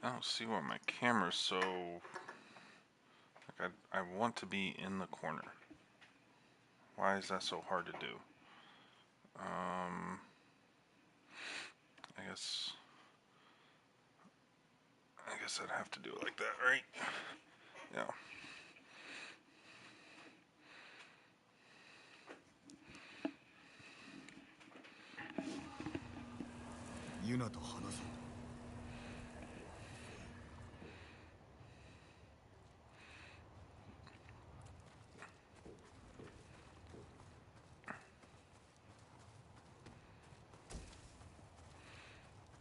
I don't see why my camera's so... Like I want to be in the corner. Why is that so hard to do? I guess... I guess I'd have to do it like that, right? Yeah. ユナと話そう。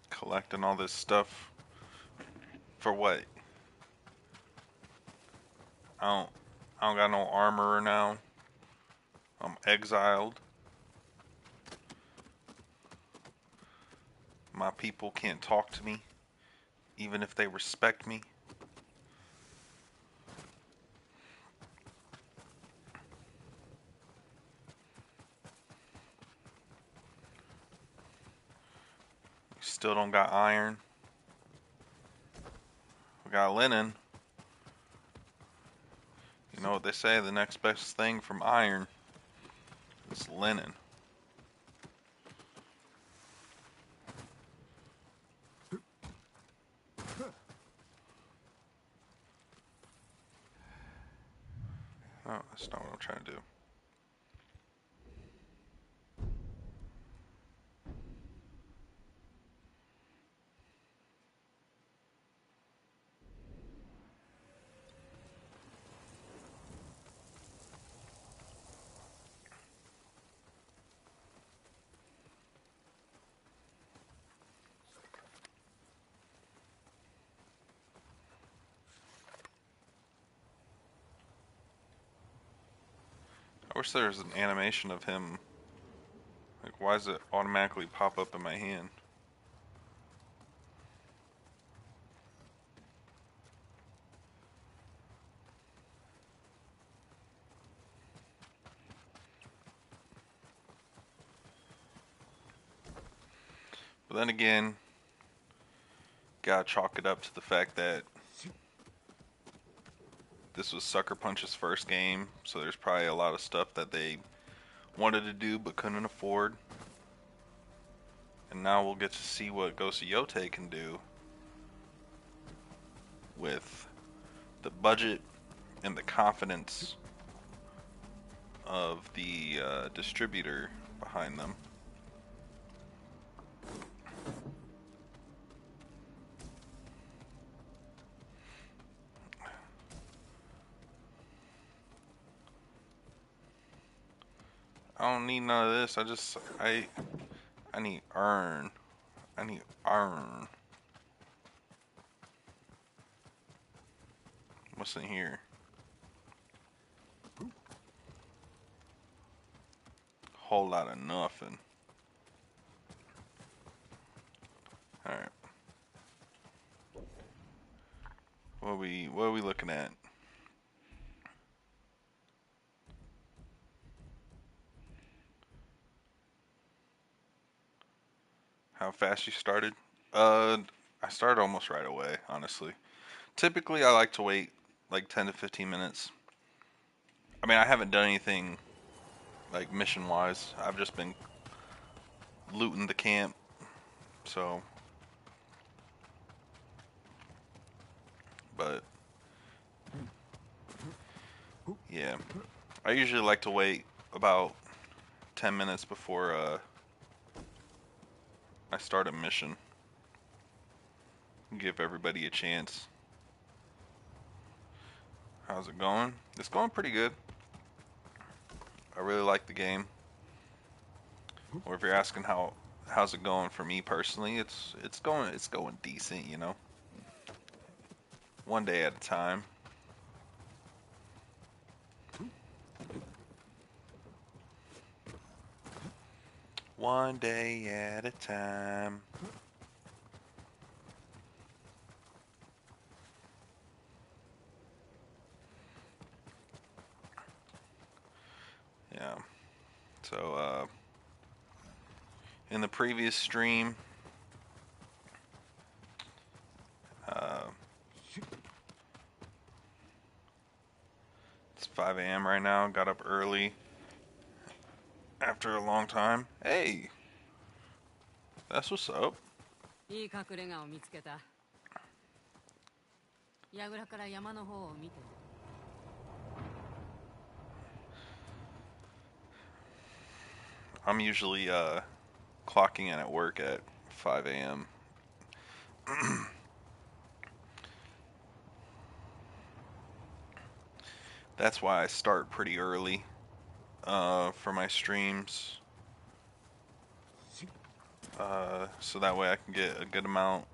Collecting all this stuff for what? I don't I don't got no armor now. I'm exiled. My people can't talk to me, even if they respect me. We still don't got iron. We got linen. You know what they say, the next best thing from iron is linen. Oh, that's not what I'm trying to do. I wish there was an animation of him. Like, why does it automatically pop up in my hand? But then again, gotta chalk it up to the fact that this was Sucker Punch's first game, so there's probably a lot of stuff that they wanted to do but couldn't afford. And now we'll get to see what Ghost of Yote can do with the budget and the confidence of the distributor behind them. I don't need none of this. I need earn. I need earn. What's in here? Whole lot of nothing. Alright. What are we looking at? How fast you started? I started almost right away, honestly. Typically I like to wait like 10 to 15 minutes. I mean, I haven't done anything like mission wise. I've just been looting the camp. So, but yeah. I usually like to wait about 10 minutes before I start a mission. Give everybody a chance. How's it going? It's going pretty good. I really like the game. Or if you're asking how's it going for me personally, it's going decent, you know. One day at a time. One day at a time. Yeah. So in the previous stream, It's 5 a.m. right now. Got up early after a long time. Hey, that's what's up. いい隠れ家を見つけた。櫓から山の方を見て。I'm usually clocking in at work at 5 a.m. That's why I start pretty early for my streams. So that way I can get a good amount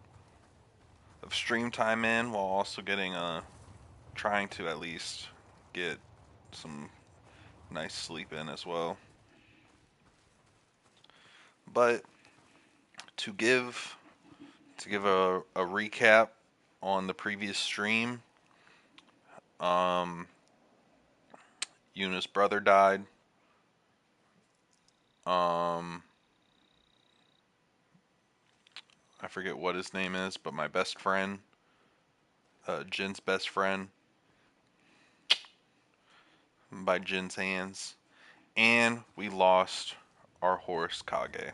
of stream time in while also getting trying to at least get some nice sleep in as well. But to give a recap on the previous stream, Yuna's brother died. I forget what his name is, but my best friend, Jin's best friend, by Jin's hands. And we lost our horse, Kage.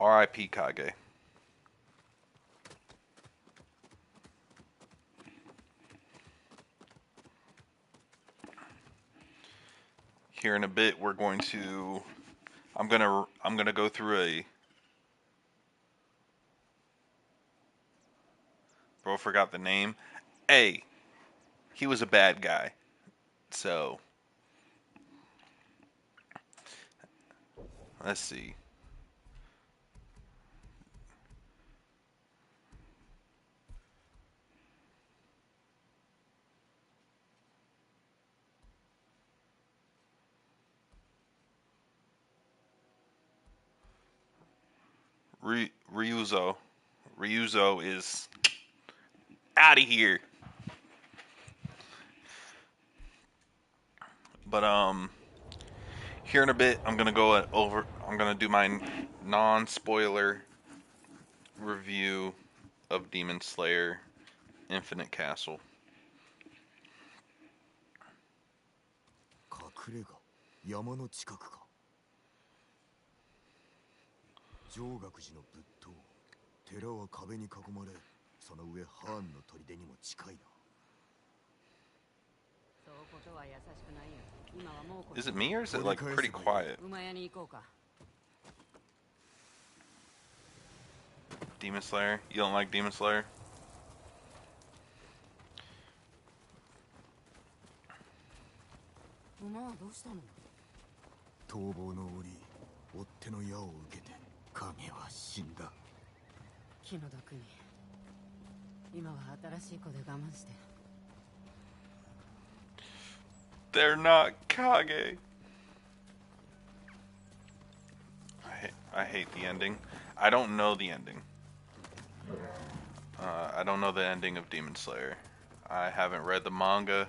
R.I.P. Kage. Here in a bit, we're going to. I'm gonna go through a. Bro, forgot the name. Hey, he was a bad guy. So let's see. Ryuzo. Ryuzo is out of here. But here in a bit, I'm gonna do my non-spoiler review of Demon Slayer Infinite Castle. 隠れ家山の近くか。上学寺の仏塔。寺は壁に囲まれ、その上ハーンの砦にも近いな。そうことは優しくないよ。今はもう。 Is it me or is it like pretty quiet? 馬屋に行こうか。 Demon Slayer? You don't like Demon Slayer? 馬はどうしたの？逃亡の折、追っ手の矢を受けて影は死んだ。気の毒に。今は新しい子で我慢して。 They're not Kage. I hate the ending. I don't know the ending. I don't know the ending of Demon Slayer. I haven't read the manga,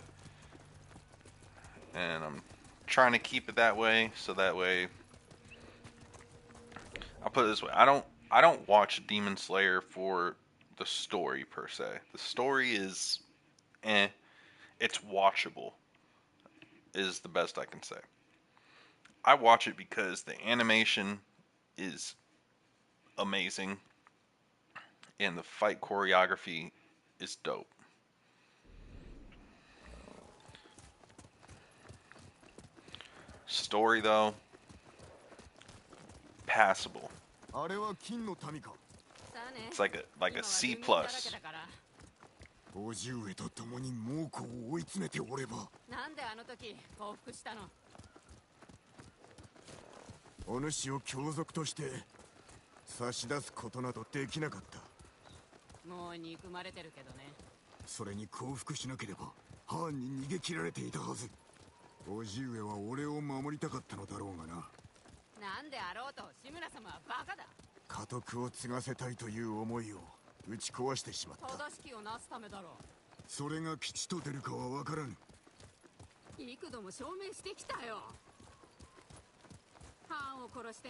and I'm trying to keep it that way. So that way, I'll put it this way: I don't watch Demon Slayer for the story per se. The story is, it's watchable. Is the best I can say. I watch it because the animation is amazing and the fight choreography is dope. Story though, passable. It's like a C plus. 叔父上と共に猛虎を追い詰めておれば。なんであの時降伏したの？お主を凶賊として差し出すことなどできなかった。もう憎まれてるけどね。それに降伏しなければハーンに逃げ切られていたはず。叔父上は俺を守りたかったのだろうがな。なんであろうと志村様はバカだ。家督を継がせたいという思いを打ち壊してしまった。正しきをなすためだろう。それが吉と出るかは分からぬ。幾度も証明してきたよ。ハーンを殺して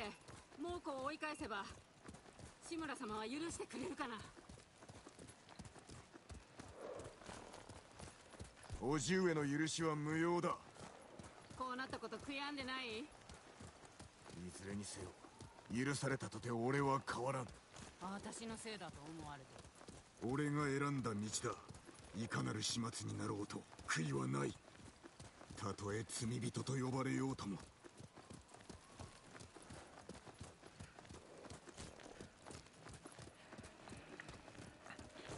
猛虎を追い返せば志村様は許してくれるかな。叔父上の許しは無用だ。こうなったこと悔やんでない？いずれにせよ許されたとて俺は変わらん。私のせいだと思われて。俺が選んだ道だ。いかなる始末になろうと悔いはない。たとえ罪人と呼ばれようとも。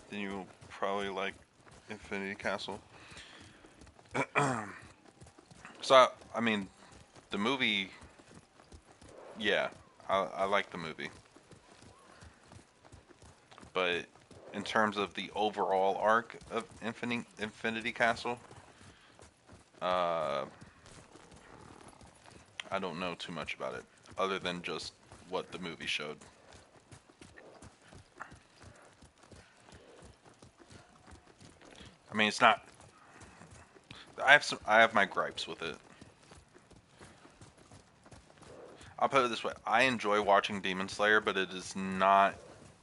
Then you'll probably like Infinity Castle. So I mean, the movie. Yeah, I like the movie, but in terms of the overall arc of Infinity Castle, uh, I don't know too much about it, other than just what the movie showed. I mean, it's not. I have my gripes with it. I'll put it this way: I enjoy watching Demon Slayer, but it is not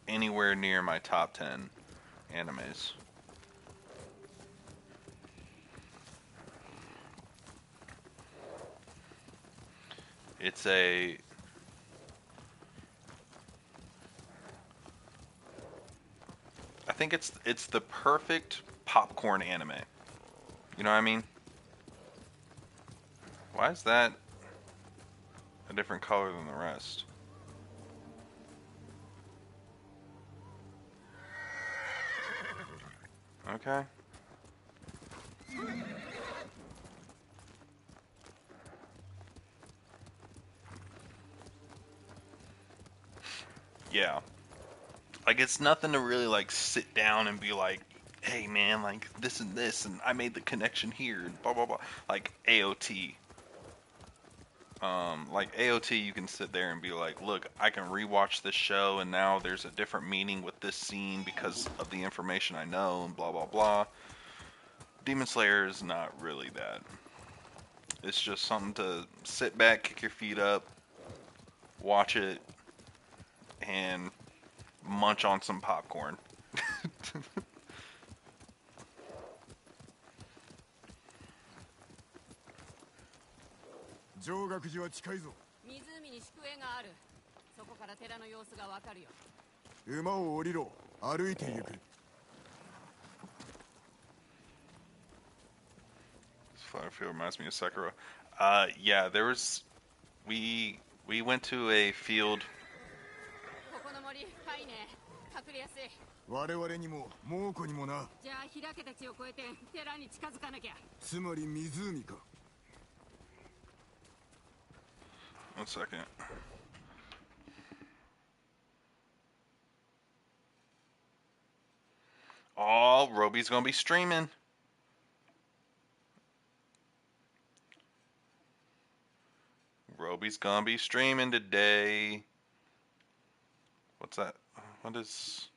anywhere near my top 10 animes. It's a I think it's the perfect popcorn anime. You know what I mean? Why is that a different color than the rest? Okay. Yeah. Like it's nothing to really like sit down and be like, "Hey man, like this and I made the connection here and blah blah blah." Like AOT. Like AOT, you can sit there and be like, "Look, I can rewatch this show and now there's a different meaning with this scene because of the information I know and blah blah blah." Demon Slayer is not really that. It's just something to sit back, kick your feet up, watch it, and munch on some popcorn. 上学寺は近いぞ。湖に宿営がある。そこから寺の様子がわかるよ。馬を降りろ。歩いて行く。This flower field reminds me of Sekiro. Yeah, there was we went to a field. ここの森深いね。隠れやすい。我々にも猛虎にもな。じゃあ開けた地を越えて寺に近づかなきゃ。つまり湖か。One second. Oh, Roby's gonna be streaming. Roby's gonna be streaming today. What's that? What is...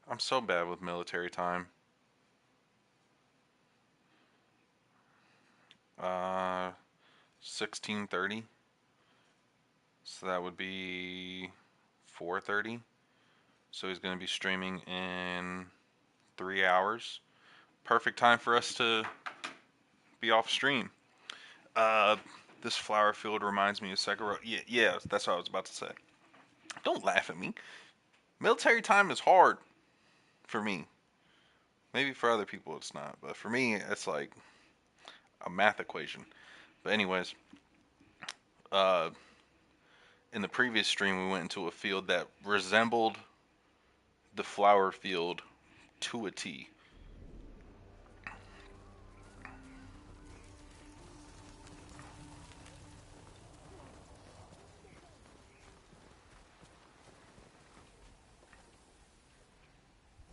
I'm so bad with military time. 16:30. So that would be 4:30. So he's going to be streaming in 3 hours. Perfect time for us to be off stream. This flower field reminds me of Sekiro. Yeah, that's what I was about to say. Don't laugh at me. Military time is hard for me. Maybe for other people it's not, but for me it's like a math equation. But anyways, uh, in the previous stream we went into a field that resembled the flower field to a T.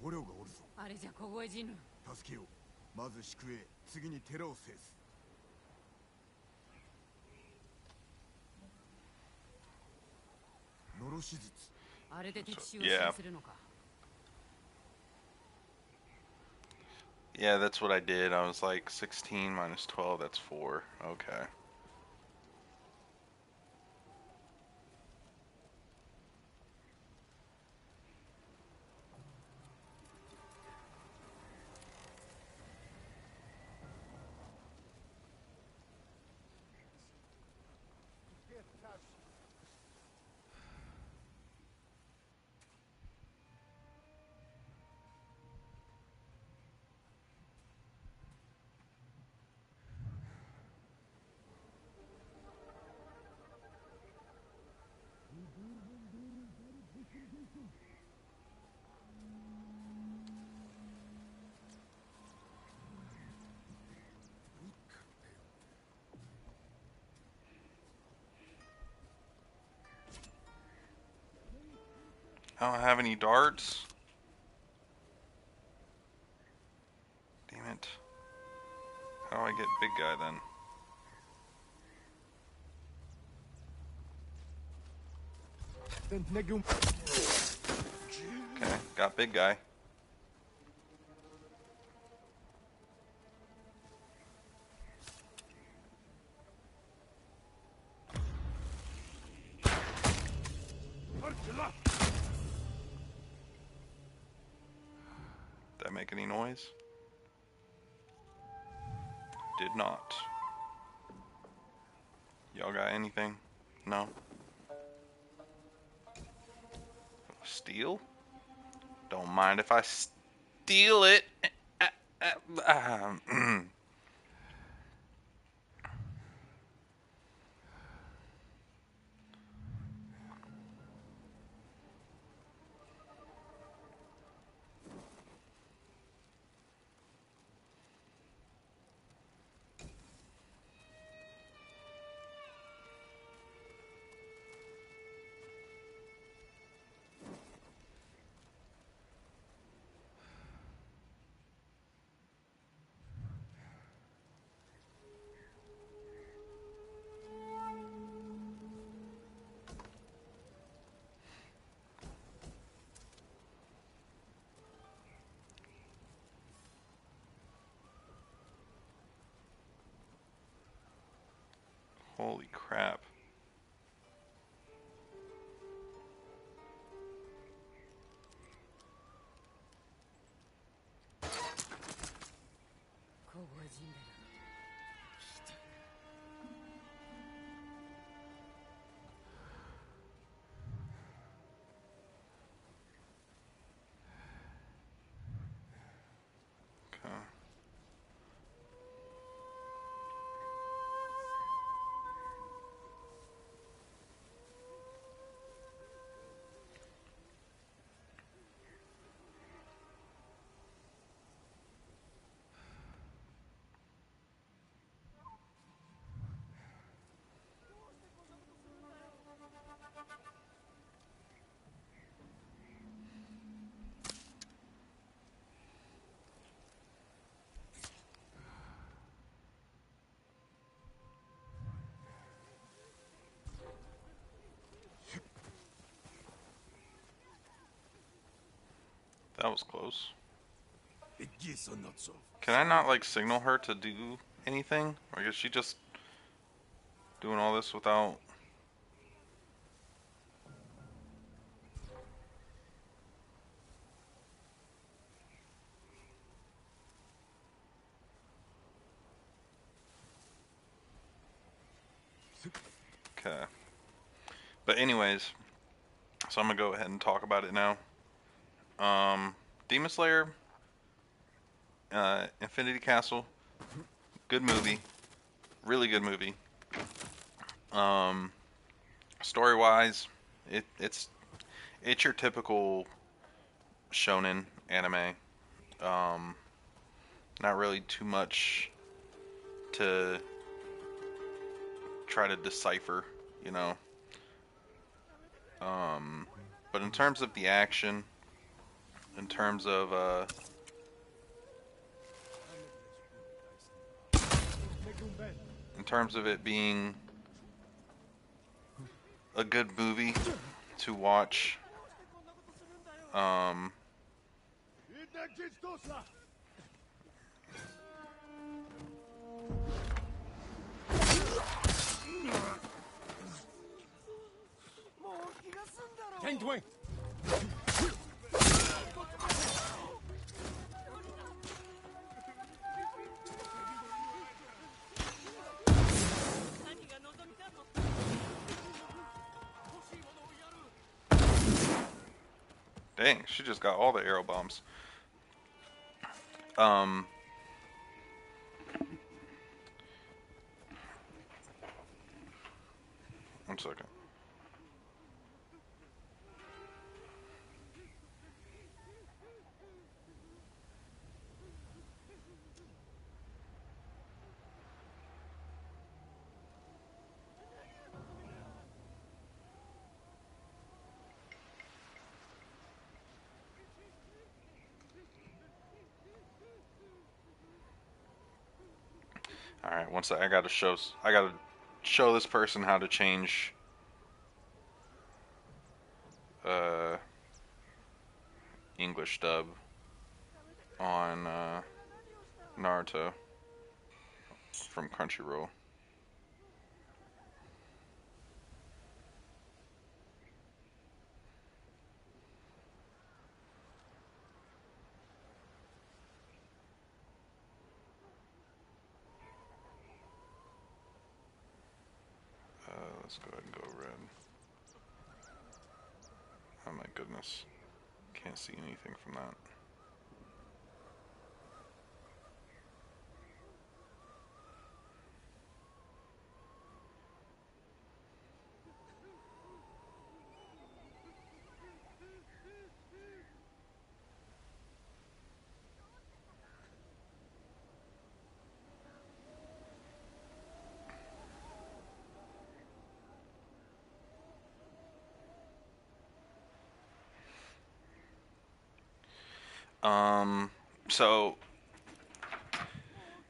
捕虜がおるぞ。あれじゃ凍え死ぬ。助けよう。まず宿営、次に寺を制す。のろし術。あれで敵襲を支援するのか。Yeah, that's what I did. I was like 16 minus 12, that's 4. Okay. I don't have any darts. Damn it. How do I get big guy then? Okay, got big guy. Did that make any noise? Did not. Y'all got anything? No? Steal? Don't mind if I steal it. Holy crap. Okay. That was close. Can I not like signal her to do anything? Or is she just doing all this without... Okay. But anyways, so I'm gonna go ahead and talk about it now. Demon Slayer, Infinity Castle, good movie, really good movie. Um, Story-wise, it's your typical shonen anime. Um, Not really too much to try to decipher, you know. But in terms of the action, in terms of it being a good movie to watch, um, dang, she just got all the arrow bombs. Um, One second. All right, once I gotta show this person how to change uh, English dub on Naruto from Crunchyroll. Let's go ahead and go red. Oh my goodness, can't see anything from that. Um, so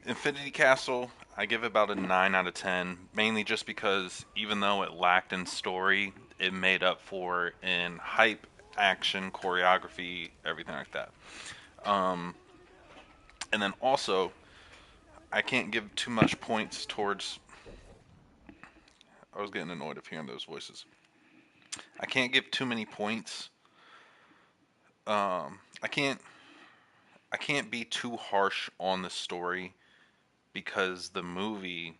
Infinity Castle, I give about a 9 out of 10, mainly just because even though it lacked in story, it made up for in hype, action, choreography, everything like that. Um, and then also, I can't give too much points towards. I was getting annoyed of hearing those voices. I can't give too many points. I can't. I can't be too harsh on the story because the movie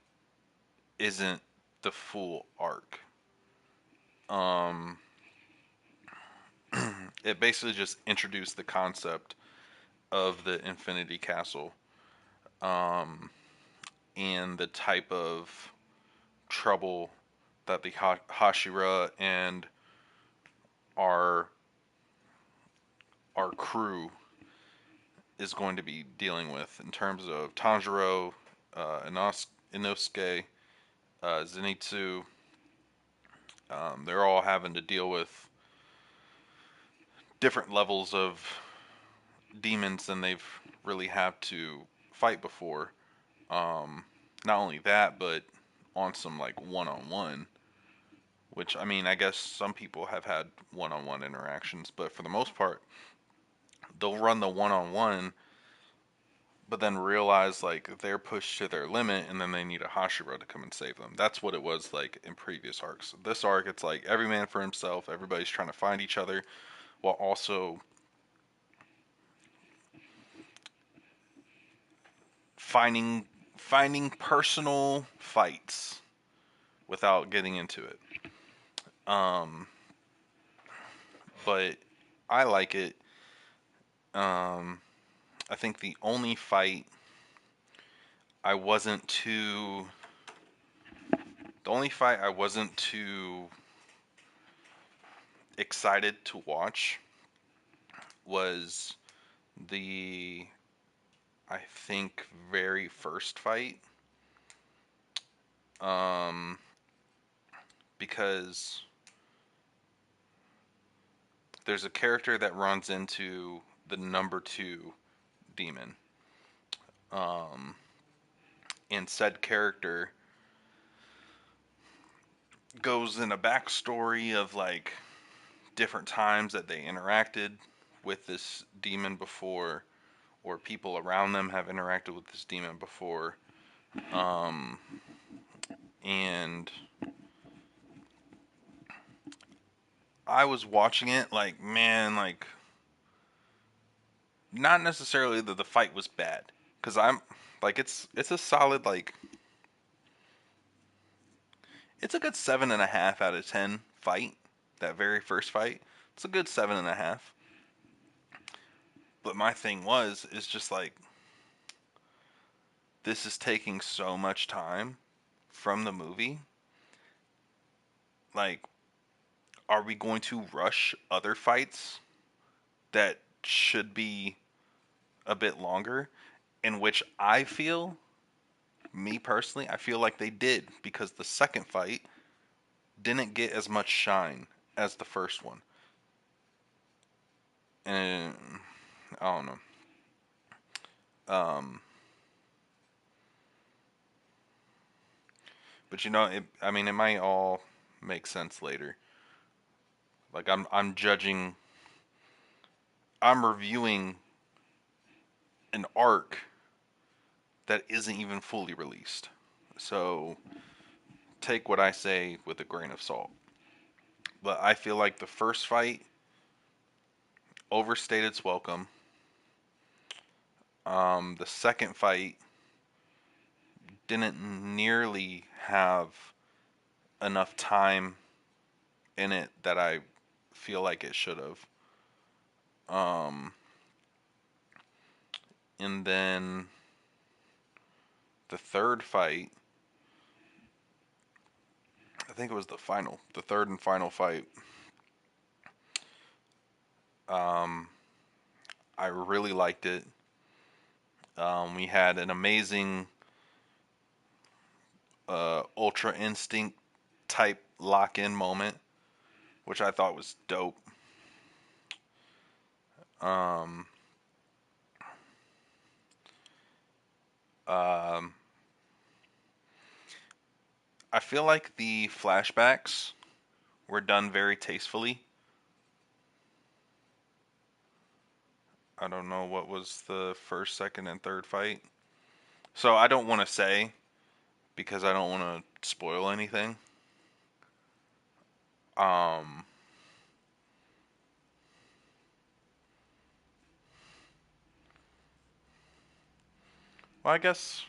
isn't the full arc. Um, it basically just introduced the concept of the Infinity Castle, um, and the type of trouble that the Hashira and our our crew is going to be dealing with in terms of Tanjiro, Inosuke, Zenitsu. They're all having to deal with different levels of demons than they've really had to fight before. Um, Not only that, but on some like one-on-one, which I mean, I guess some people have had one-on-one interactions, but for the most part, they'll run the one-on-one, but then realize like they're pushed to their limit, and then they need a Hashira to come and save them. That's what it was like in previous arcs. This arc, it's like every man for himself. Everybody's trying to find each other, while also finding finding personal fights without getting into it. Um, but I like it. Um, I think the only fight I wasn't too the only fight I wasn't too excited to watch was the I think very first fight. Um, because there's a character that runs into the number two demon. Um, and said character goes in a backstory of like different times that they interacted with this demon before, or people around them have interacted with this demon before. Um, and I was watching it like, man, like, not necessarily that the fight was bad, because I'm like, it's a solid like, it's a good 7.5 out of 10 fight. That very first fight, it's a good 7.5. But my thing is just like, this is taking so much time from the movie. Like, are we going to rush other fights that should be a bit longer? In which I feel, me personally, I feel like they did, because the second fight didn't get as much shine as the first one. And I don't know. Um, But I mean, it might all make sense later. Like I'm judging, I'm reviewing an arc that isn't even fully released. So take what I say with a grain of salt. But I feel like the first fight overstayed its welcome. The second fight didn't nearly have enough time in it that I feel like it should have. Um, and then the third fight, I think it was the third and final fight. Um, I really liked it. We had an amazing Ultra Instinct type lock in moment, which I thought was dope. Um, um, I feel like the flashbacks were done very tastefully. I don't know what was the first, second, and third fight. So I don't want to say because I don't want to spoil anything. Um, well, I guess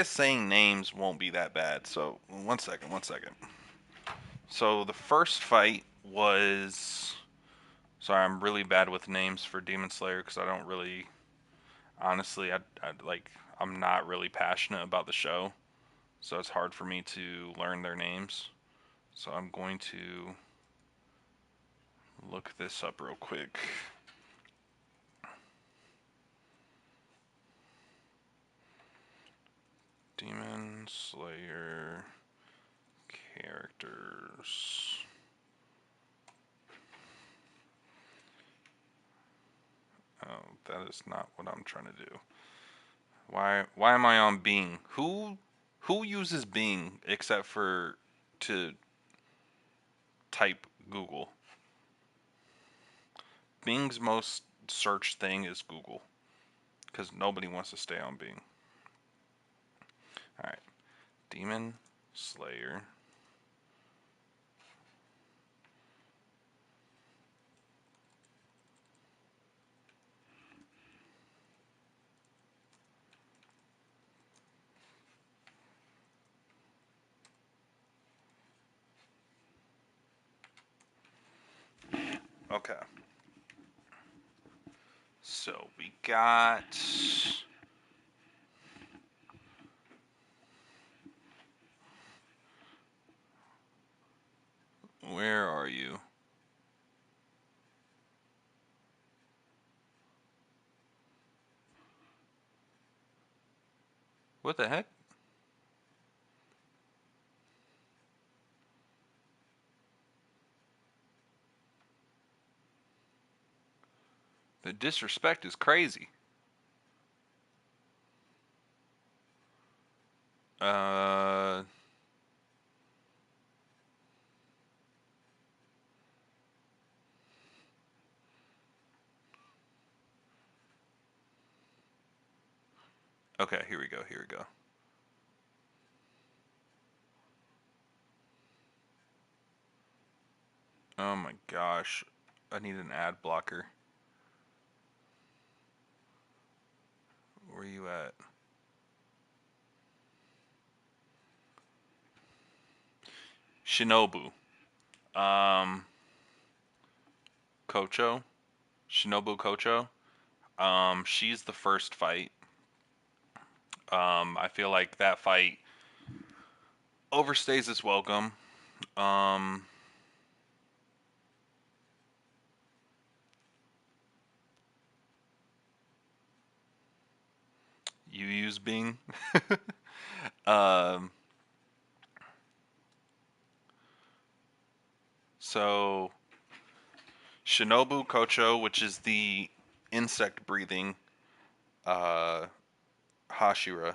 saying names won't be that bad. So one second, one second. So the first fight was. Sorry, I'm really bad with names for Demon Slayer because I don't really, honestly, I like. I'm not really passionate about the show, so it's hard for me to learn their names. So I'm going to look this up real quick. Demon Slayer characters. Oh, that is not what I'm trying to do. Why am I on Bing? Who uses Bing except for to type Google? Bing's most searched thing is Google because nobody wants to stay on Bing. All right, Demon Slayer. Okay, so we got. Where are you? What the heck? The disrespect is crazy. Uh, okay, here we go. Here we go. Oh my gosh, I need an ad blocker. Where you at? Shinobu. Um, Kocho. Shinobu Kocho. She's the first fight. I feel like that fight overstays its welcome. Um, you use Bing. um, so Shinobu Kocho, which is the insect breathing uh, Hashira,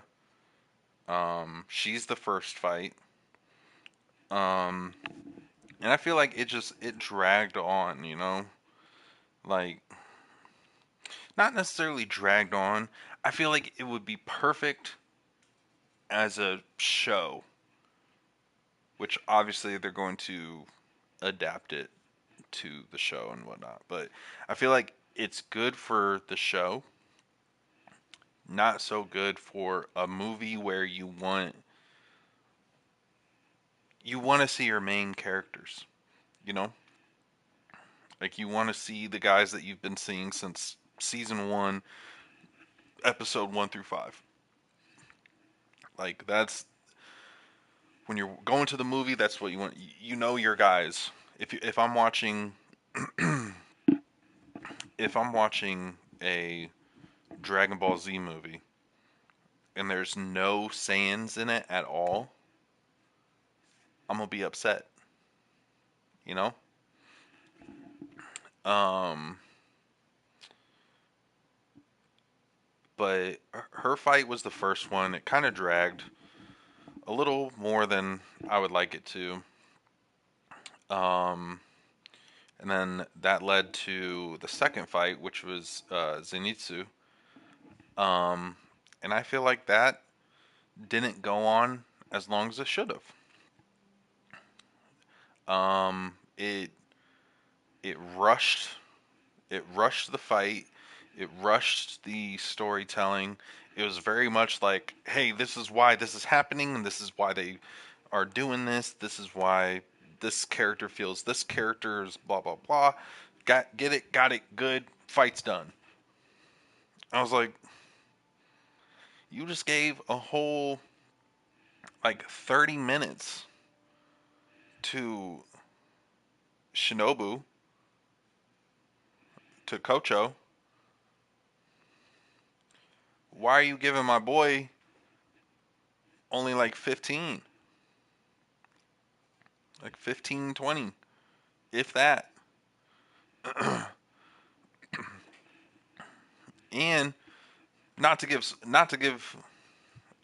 She's the first fight. Um, and I feel like it dragged on, like not necessarily dragged on. I feel like it would be perfect as a show, which obviously they're going to adapt it to the show and whatnot. But I feel like it's good for the show, not so good for a movie where you want to see your main characters. You know, like you want to see the guys that you've been seeing since season one, episode 1 through 5. Like that's when you're going to the movie. That's what you want. You know your guys. If I'm watching if I'm watching a Dragon Ball Z movie and there's no Saiyans in it at all, I'm gonna be upset. You know. Um, but her fight was the first one. It kind of dragged a little more than I would like it to. Um, and then that led to the second fight, which was Zenitsu. Um, and I feel like that didn't go on as long as it should have. Um, it it rushed it rushed the fight. It rushed the storytelling. It was very much like, hey, this is why this is happening, and this is why they are doing this. This is why this character feels this character's blah blah blah. Got it, good. Fight's done. I was like, you just gave a whole like 30 minutes to Shinobu, to Kocho. Why are you giving my boy only like 15? Like 15, 20, if that. And not to give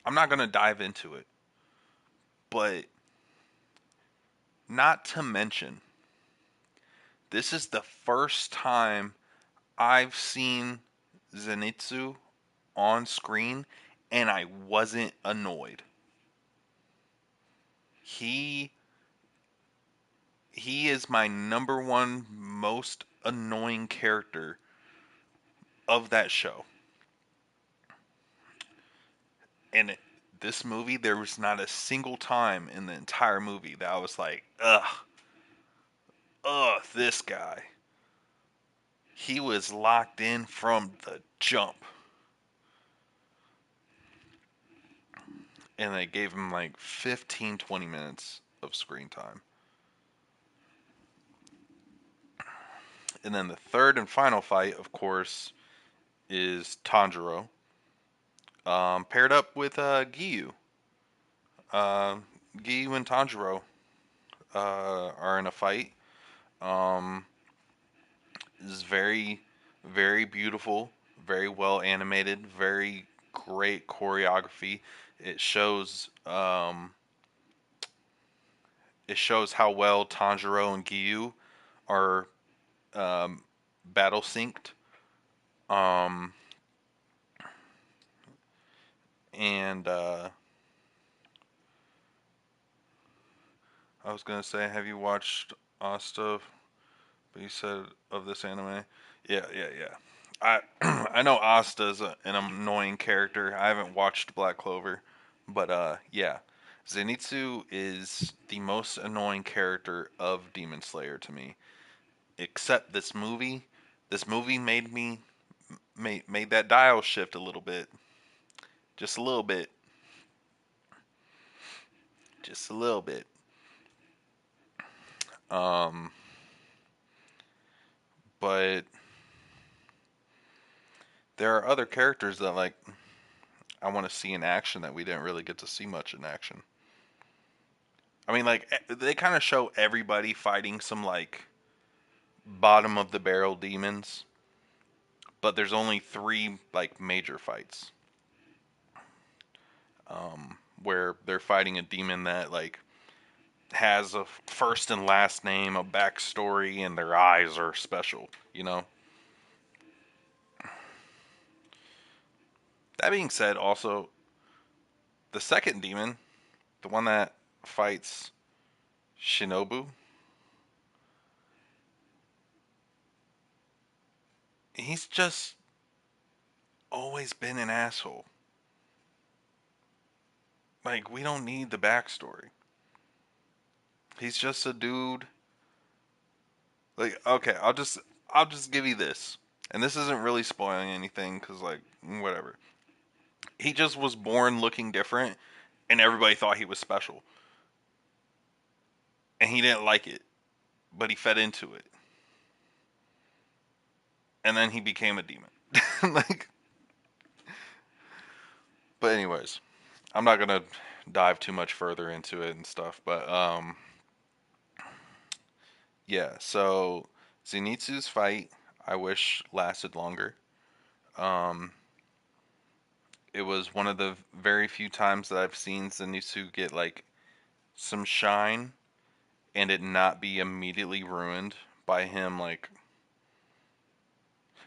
I'm not going to dive into it, but not to mention this is the first time I've seen Zenitsu on screen and I wasn't annoyed. He he is my number one most annoying character of that show. And this movie, there was not a single time in the entire movie that I was like, this guy. He was locked in from the jump. And they gave him like 15, 20 minutes of screen time. And then the third and final fight, of course, is Tanjiro, paired up with Giyu. Uh, Giyu and Tanjiro are in a fight. Um, is very, very beautiful, very well animated, very great choreography. It shows um, it shows how well Tanjiro and Giyu are um, battle synced. Um, and I was gonna say, have you watched Asta? But you said of this anime. Yeah, yeah, yeah. I I know Asta's an annoying character. I haven't watched Black Clover, but yeah, Zenitsu is the most annoying character of Demon Slayer to me. Except this movie. This movie made that dial shift a little bit, just a little bit, just a little bit. Um, but there are other characters that like I want to see in action that we didn't really get to see much in action. I mean, like they kind of show everybody fighting some like bottom of the barrel demons, but there's only three like major fights. where they're fighting a demon that like has a first and last name, a backstory, and their eyes are special. You know. That being said, also the second demon, the one that fights Shinobu, he's just always been an asshole. Like we don't need the backstory. He's just a dude. Like okay, I'll just give you this, and this isn't really spoiling anything because like whatever. He just was born looking different, and everybody thought he was special, and he didn't like it, but he fed into it, and then he became a demon. Like, but anyways, I'm not gonna dive too much further into it and stuff, but yeah. So Zenitsu's fight, I wish lasted longer. Um, it was one of the very few times that I've seen Zenitsu get like some shine and it not be immediately ruined by him like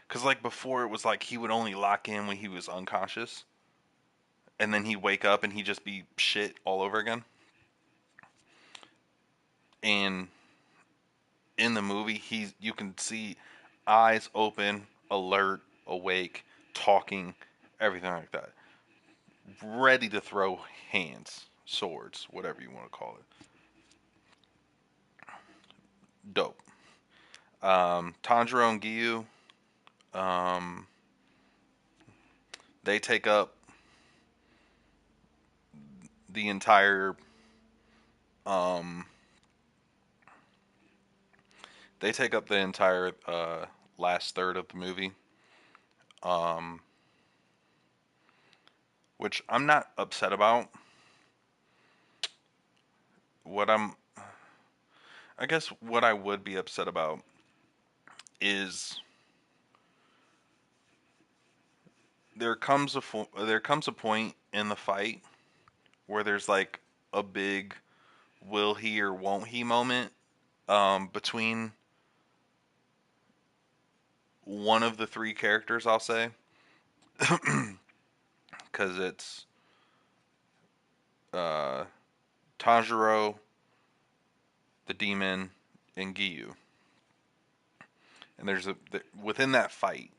cuz like before it was like he would only lock in when he was unconscious and then he'd wake up and he'd just be shit all over again. And in the movie he's you can see eyes open, alert, awake, talking, everything like that. Ready to throw hands, swords, whatever you want to call it. Dope. Tanjiro and Giyu, um, they take up the entire um, they take up the entire last third of the movie, um, which I'm not upset about. What I guess what I would be upset about is there comes a point in the fight where there's like a big will he or won't he moment between one of the three characters, I'll say, because it's uh, Tanjiro, the demon, and Giyu. And within that fight,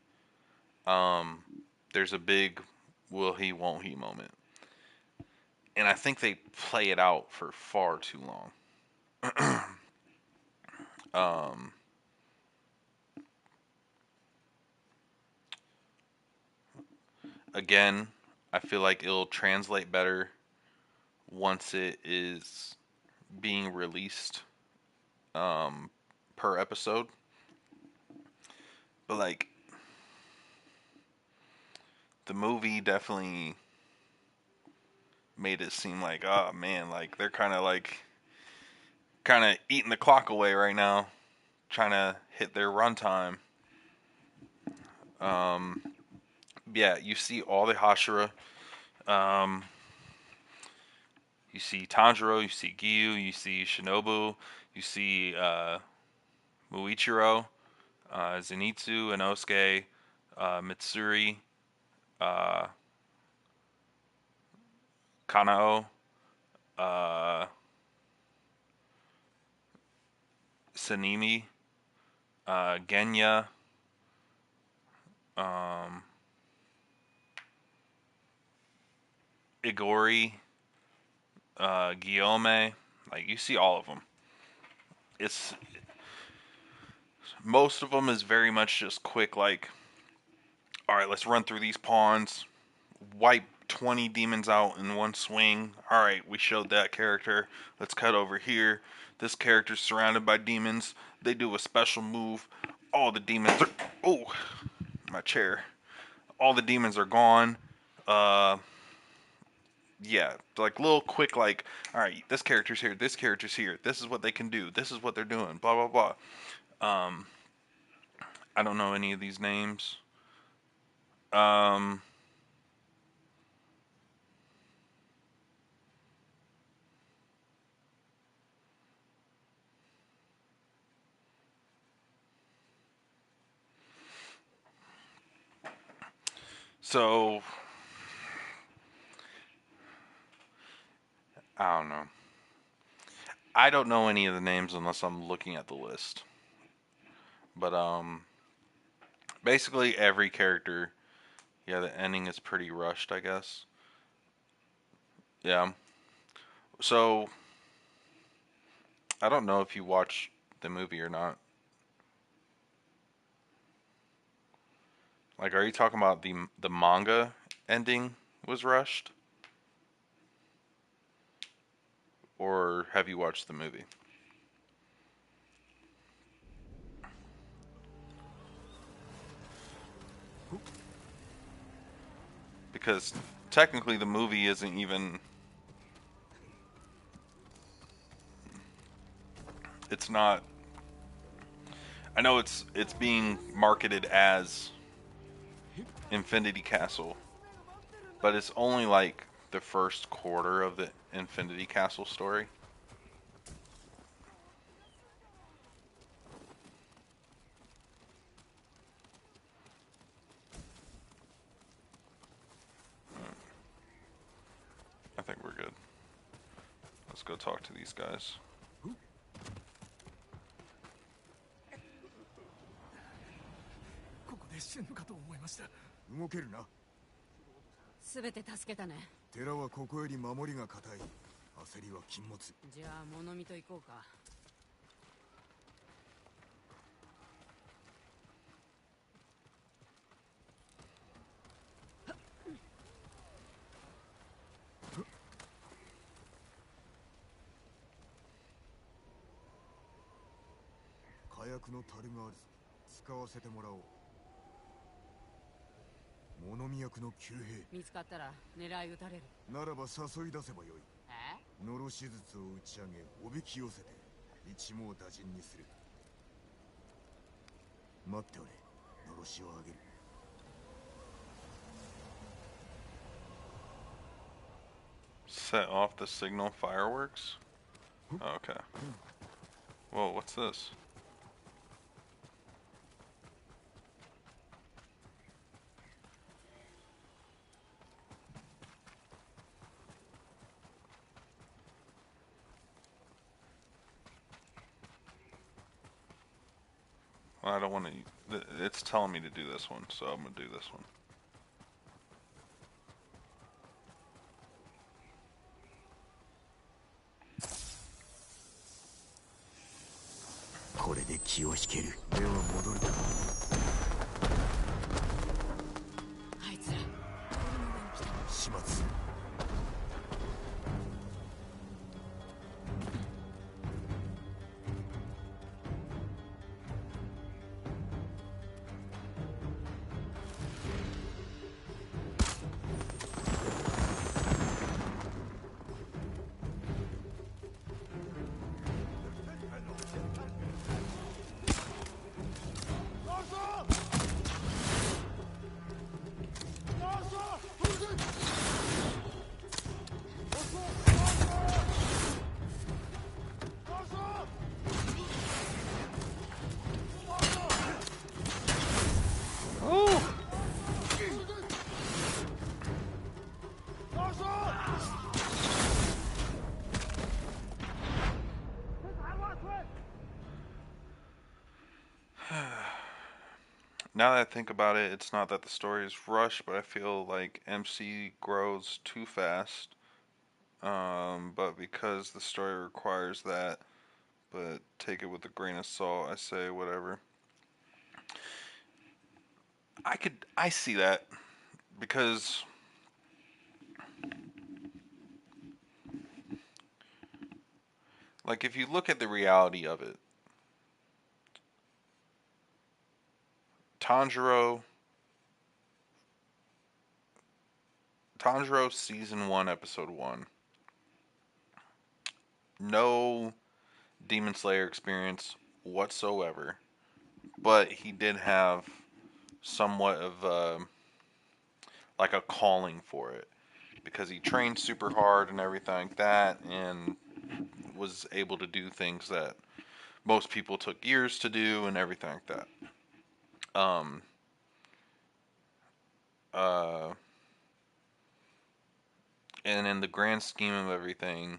um, there's a big will he won't he moment, and I think they play it out for far too long. um, Again, I feel like it'll translate better once it is being released um, per episode. But like the movie definitely made it seem like, oh man, like they're kind of eating the clock away right now, trying to hit their runtime. Um, yeah, you see all the Hashira. Um, you see Tanjiro, you see Giyu, you see Shinobu, you see Muichiro, Zenitsu, Inosuke, Mitsuri, uh, Kanao, uh, Sanemi, Genya, um, Igori, Guillaume. Like you see all of them. It's most of them is very much just quick. Like, all right, let's run through these pawns, wipe 20 demons out in one swing. All right, we showed that character. Let's cut over here. This character's surrounded by demons. They do a special move. All the demons are. Oh, my chair. All the demons are gone. Uh, yeah, like little quick, like, all right, this character's here. This character's here. This is what they can do. This is what they're doing. Blah blah blah. Um, I don't know any of these names. Um, So I don't know. I don't know any of the names unless I'm looking at the list. But basically every character, yeah, the ending is pretty rushed, I guess. Yeah. So I don't know if you watched the movie or not. Like, are you talking about the manga ending was rushed, or have you watched the movie? Because technically the movie isn't even. It's not. I know it's being marketed as Infinity Castle, but it's only like the first quarter of the Infinity Castle story. I think we're good. Let's go talk to these guys. ここで死ぬかと思いました。動けるな。全て助けたね。寺はここより守りが固い。焦りは禁物。じゃあ物見と行こうか。火薬の樽があるぞ。使わせてもらおう。物見役の旧兵見つかったら狙い撃たれる。ならば誘い出せばよい。え？のろし術を打ち上げおびき寄せて一網打尽にする。待っておれ。のろしを上げる。Set off the signal fireworks? Okay. Whoa, what's this? Well, I don't want to. It's telling me to do this one, so I'm gonna do this one. これで気を引ける。では戻るか。あいつら。始末。Now that I think about it, it's not that the story is rushed, but I feel like MC grows too fast. But because the story requires that, but take it with a grain of salt, I say whatever. I see that because like if you look at the reality of it, Tanjiro Tanjiro season 1 episode 1. No Demon Slayer experience whatsoever, but he did have somewhat of like a calling for it because he trained super hard and everything like that and was able to do things that most people took years to do and everything like that. Um, Uh, and in the grand scheme of everything,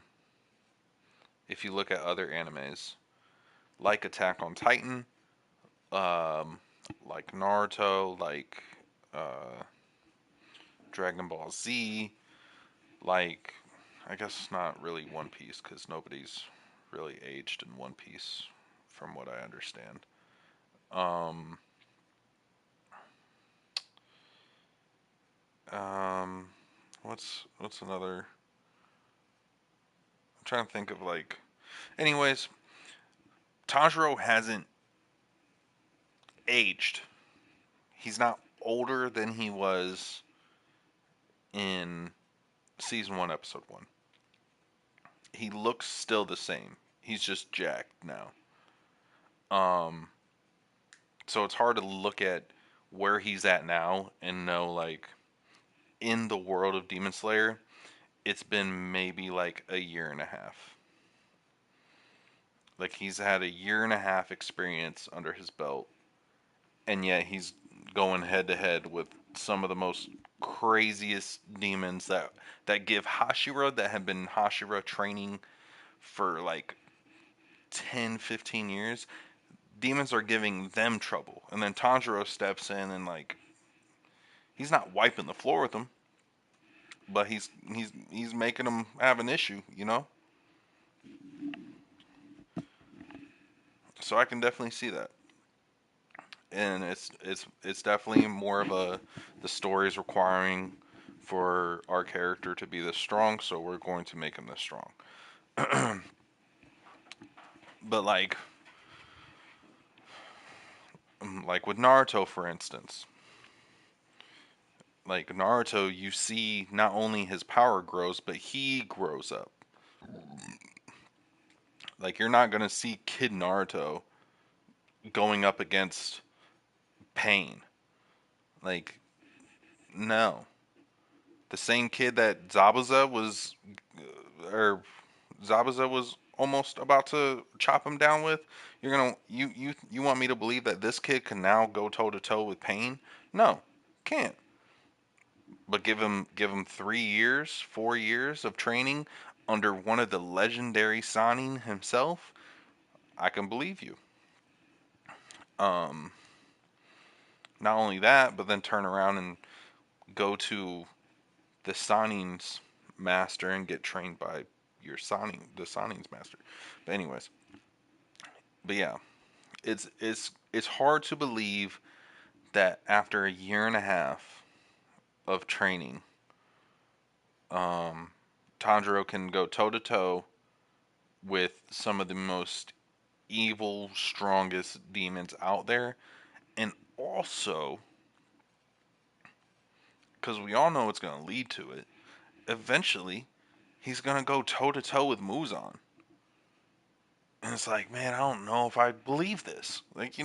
if you look at other animes, like Attack on Titan, um, like Naruto, like uh, Dragon Ball Z, like I guess not really One Piece because nobody's really aged in One Piece, from what I understand. Um, um, what's another? I'm trying to think of like. Anyways, Tanjiro hasn't aged. He's not older than he was in season one, episode one. He looks still the same. He's just jacked now. Um, so it's hard to look at where he's at now and know like in the world of Demon Slayer, it's been maybe like a year and a half. Like he's had a year and a half experience under his belt, and yet he's going head to head with some of the most craziest demons that give Hashira that have been Hashira training for like 10, 15 years. Demons are giving them trouble, and then Tanjiro steps in and like he's not wiping the floor with them, but he's making them have an issue, you know. So I can definitely see that, and it's definitely more of a the story is requiring for our character to be this strong, so we're going to make him this strong. But like with Naruto, for instance, like Naruto, you see not only his power grows, but he grows up. Like you're not gonna see Kid Naruto going up against Pain. Like no, the same kid that or Zabuza was almost about to chop him down with. You want me to believe that this kid can now go toe to toe with Pain? No, can't. But give him 3 years, 4 years of training under one of the legendary Sanin himself. I can believe you. Um, Not only that, but then turn around and go to the Sanin's master and get trained by the Sanin's master. But anyways, but yeah, it's hard to believe that after a year and a half of training, um, Tanjiro can go toe to toe with some of the most evil, strongest demons out there, and also because we all know it's going to lead to it. Eventually, he's going to go toe to toe with Muzan. And it's like, man, I don't know if I believe this. Like, I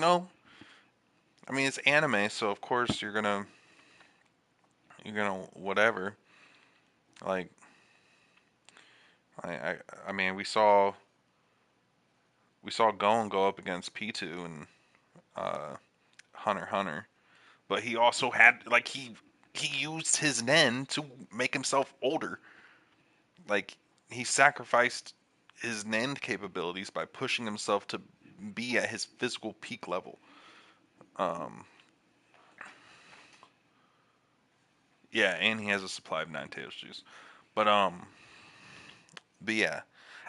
mean, it's anime, so of course you're gonna whatever. Like, I, I, I mean, we saw Gon go up against P2 and uh, Hunter x Hunter, but he also had like he used his Nen to make himself older. Like he sacrificed his Nen capabilities by pushing himself to be at his physical peak level. Um, yeah, and he has a supply of Nine Tails juice. But but yeah,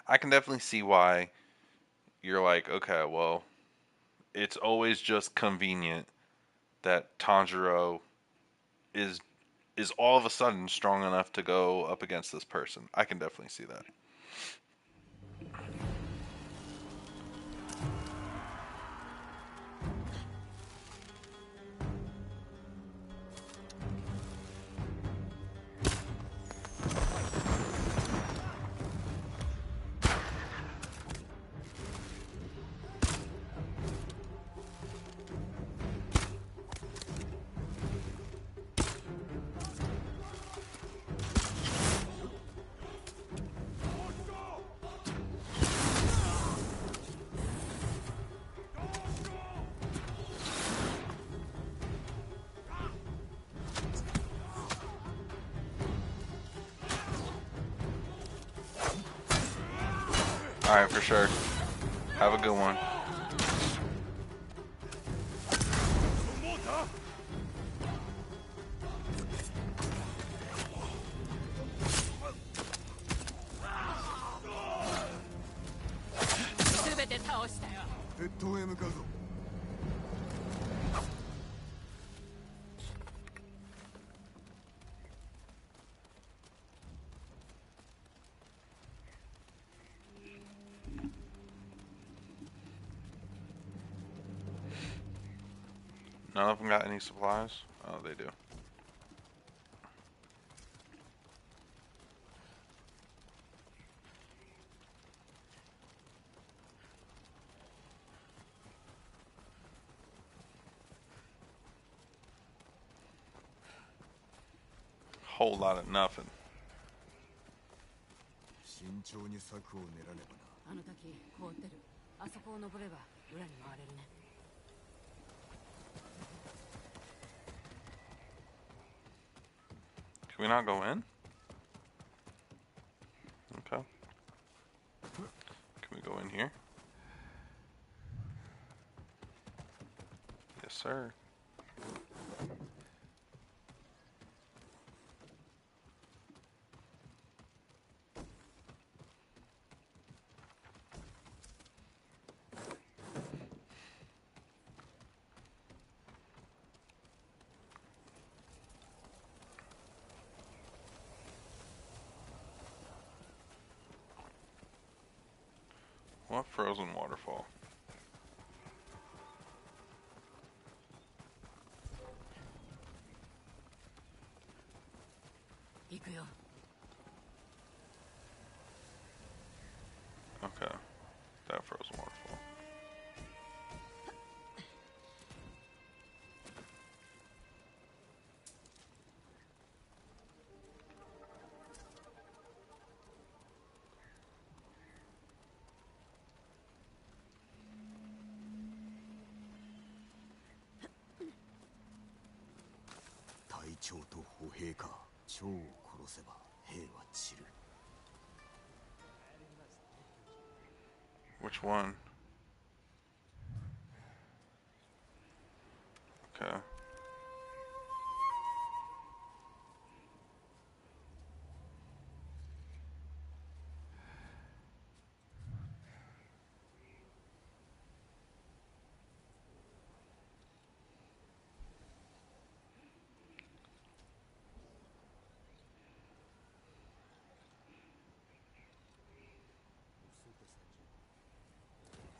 I can definitely see why you're like, okay, well, it's always just convenient that Tanjiro is is all of a sudden strong enough to go up against this person. I can definitely see that. Alright, for sure. Have a good one. None of them got any supplies? Oh, they do. Whole lot of nothing. 慎重に策を練らねばな。あの滝凍ってる。あそこを登れば裏に回れるね。Can we not go in? Okay. Can we go in here? Yes, sir. What frozen waterfall? 行くよ。 Okay. That frozen waterfall. Which one? Okay.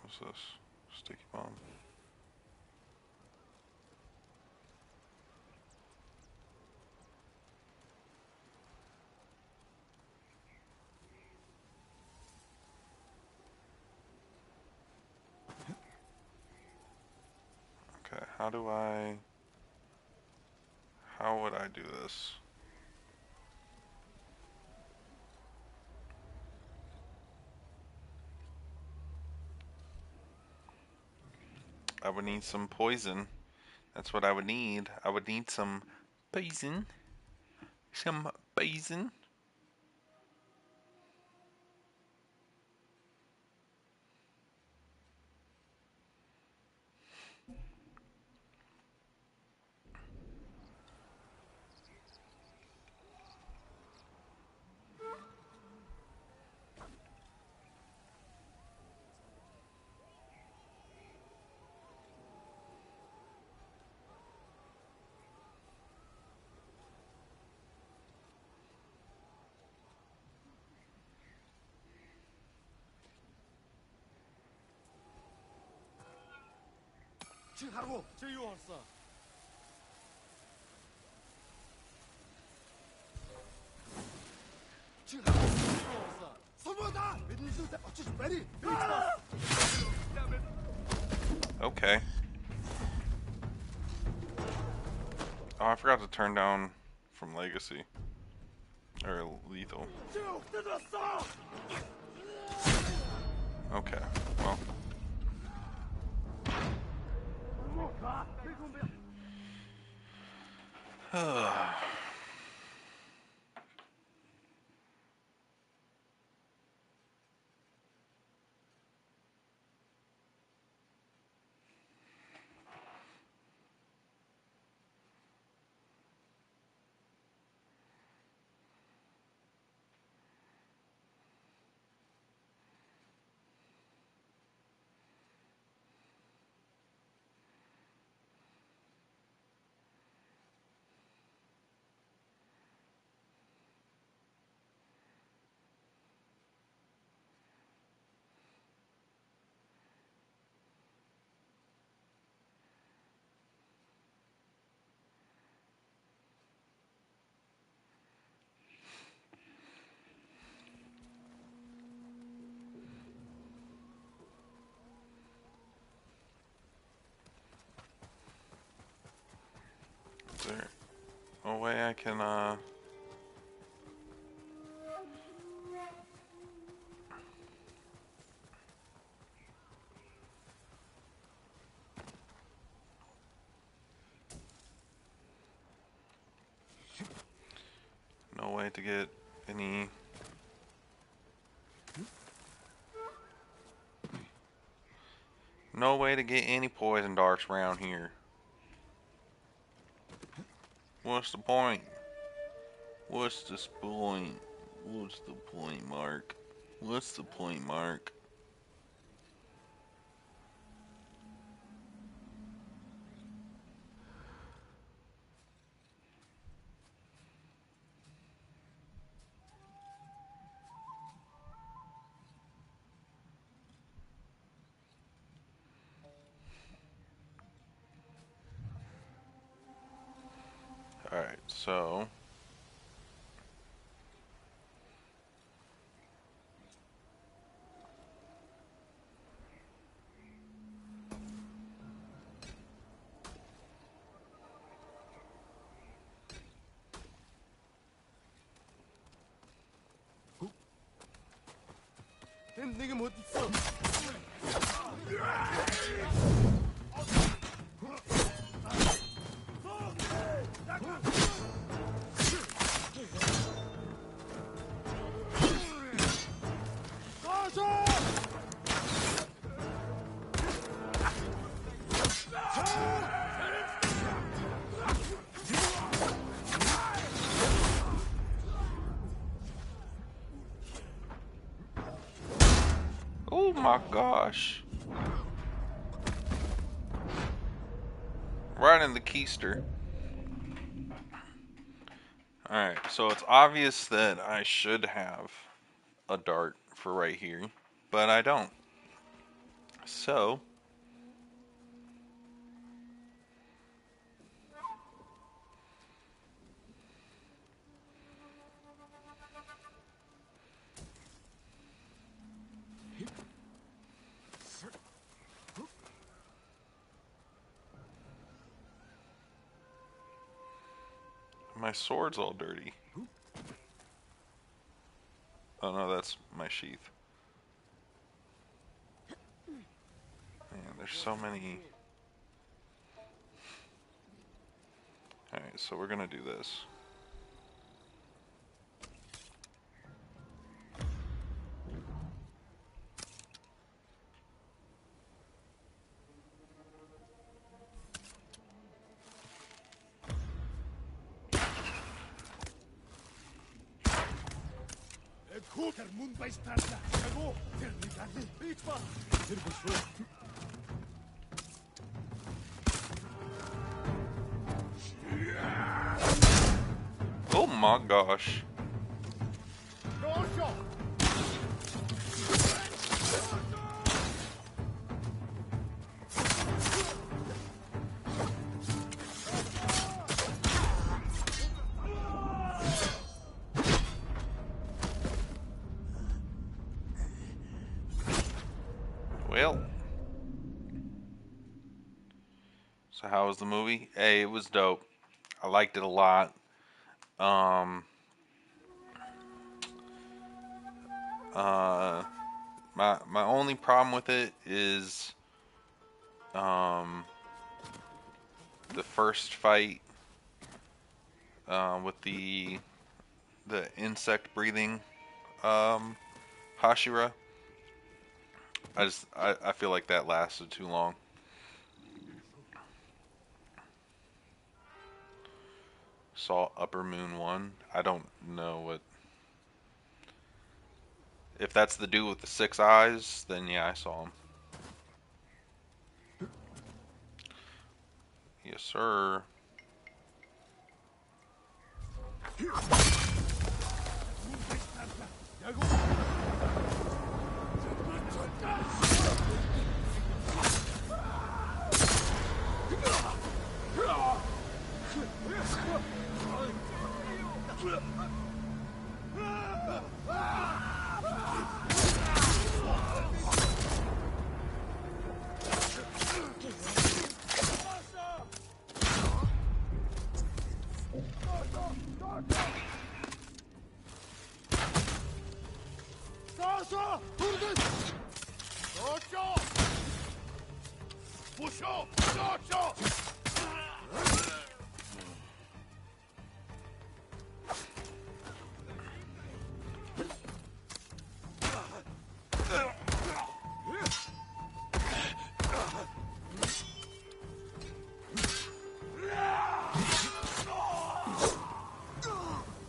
What's this? Sticky bomb. Okay, how would I do this? I would need some poison. That's what I would need. I would need some poison. Some poison. 하고 제이오 왔어. Okay. Oh, I forgot to turn down from Legacy. Or Lethal. Okay, well. a way I can, no way to get any... No way to get any poison darts around here. What's the point? What's the point? What's the point, Mark? What's the point, Mark? Alright, so... 내게 못 있어. Oh my gosh. Right in the keister. Alright, so it's obvious that I should have a dart for right here, but I don't. So... My sword's all dirty. Oh no, that's my sheath. Man, there's so many... Alright, so we're gonna do this. Oh my gosh. Well, so how was the movie? Hey, it was dope. I liked it a lot. Um, my only problem with it is the first fight with the insect breathing Hashira. I feel like that lasted too long. Saw Upper Moon 1. I don't know what... If that's the dude with the 6 eyes, then yeah, I saw him. Yes, sir.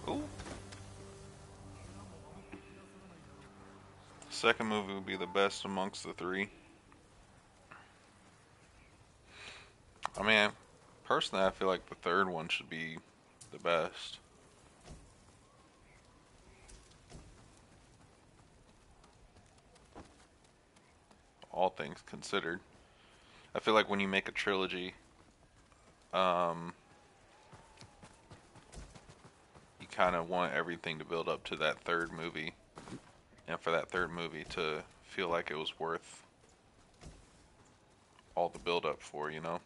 Ooh. Second movie would be the best amongst the three. I mean, personally, I feel like the third one should be the best. All things considered. I feel like when you make a trilogy, um, you kind of want everything to build up to that third movie, and for that third movie to feel like it was worth all the build up for, you know?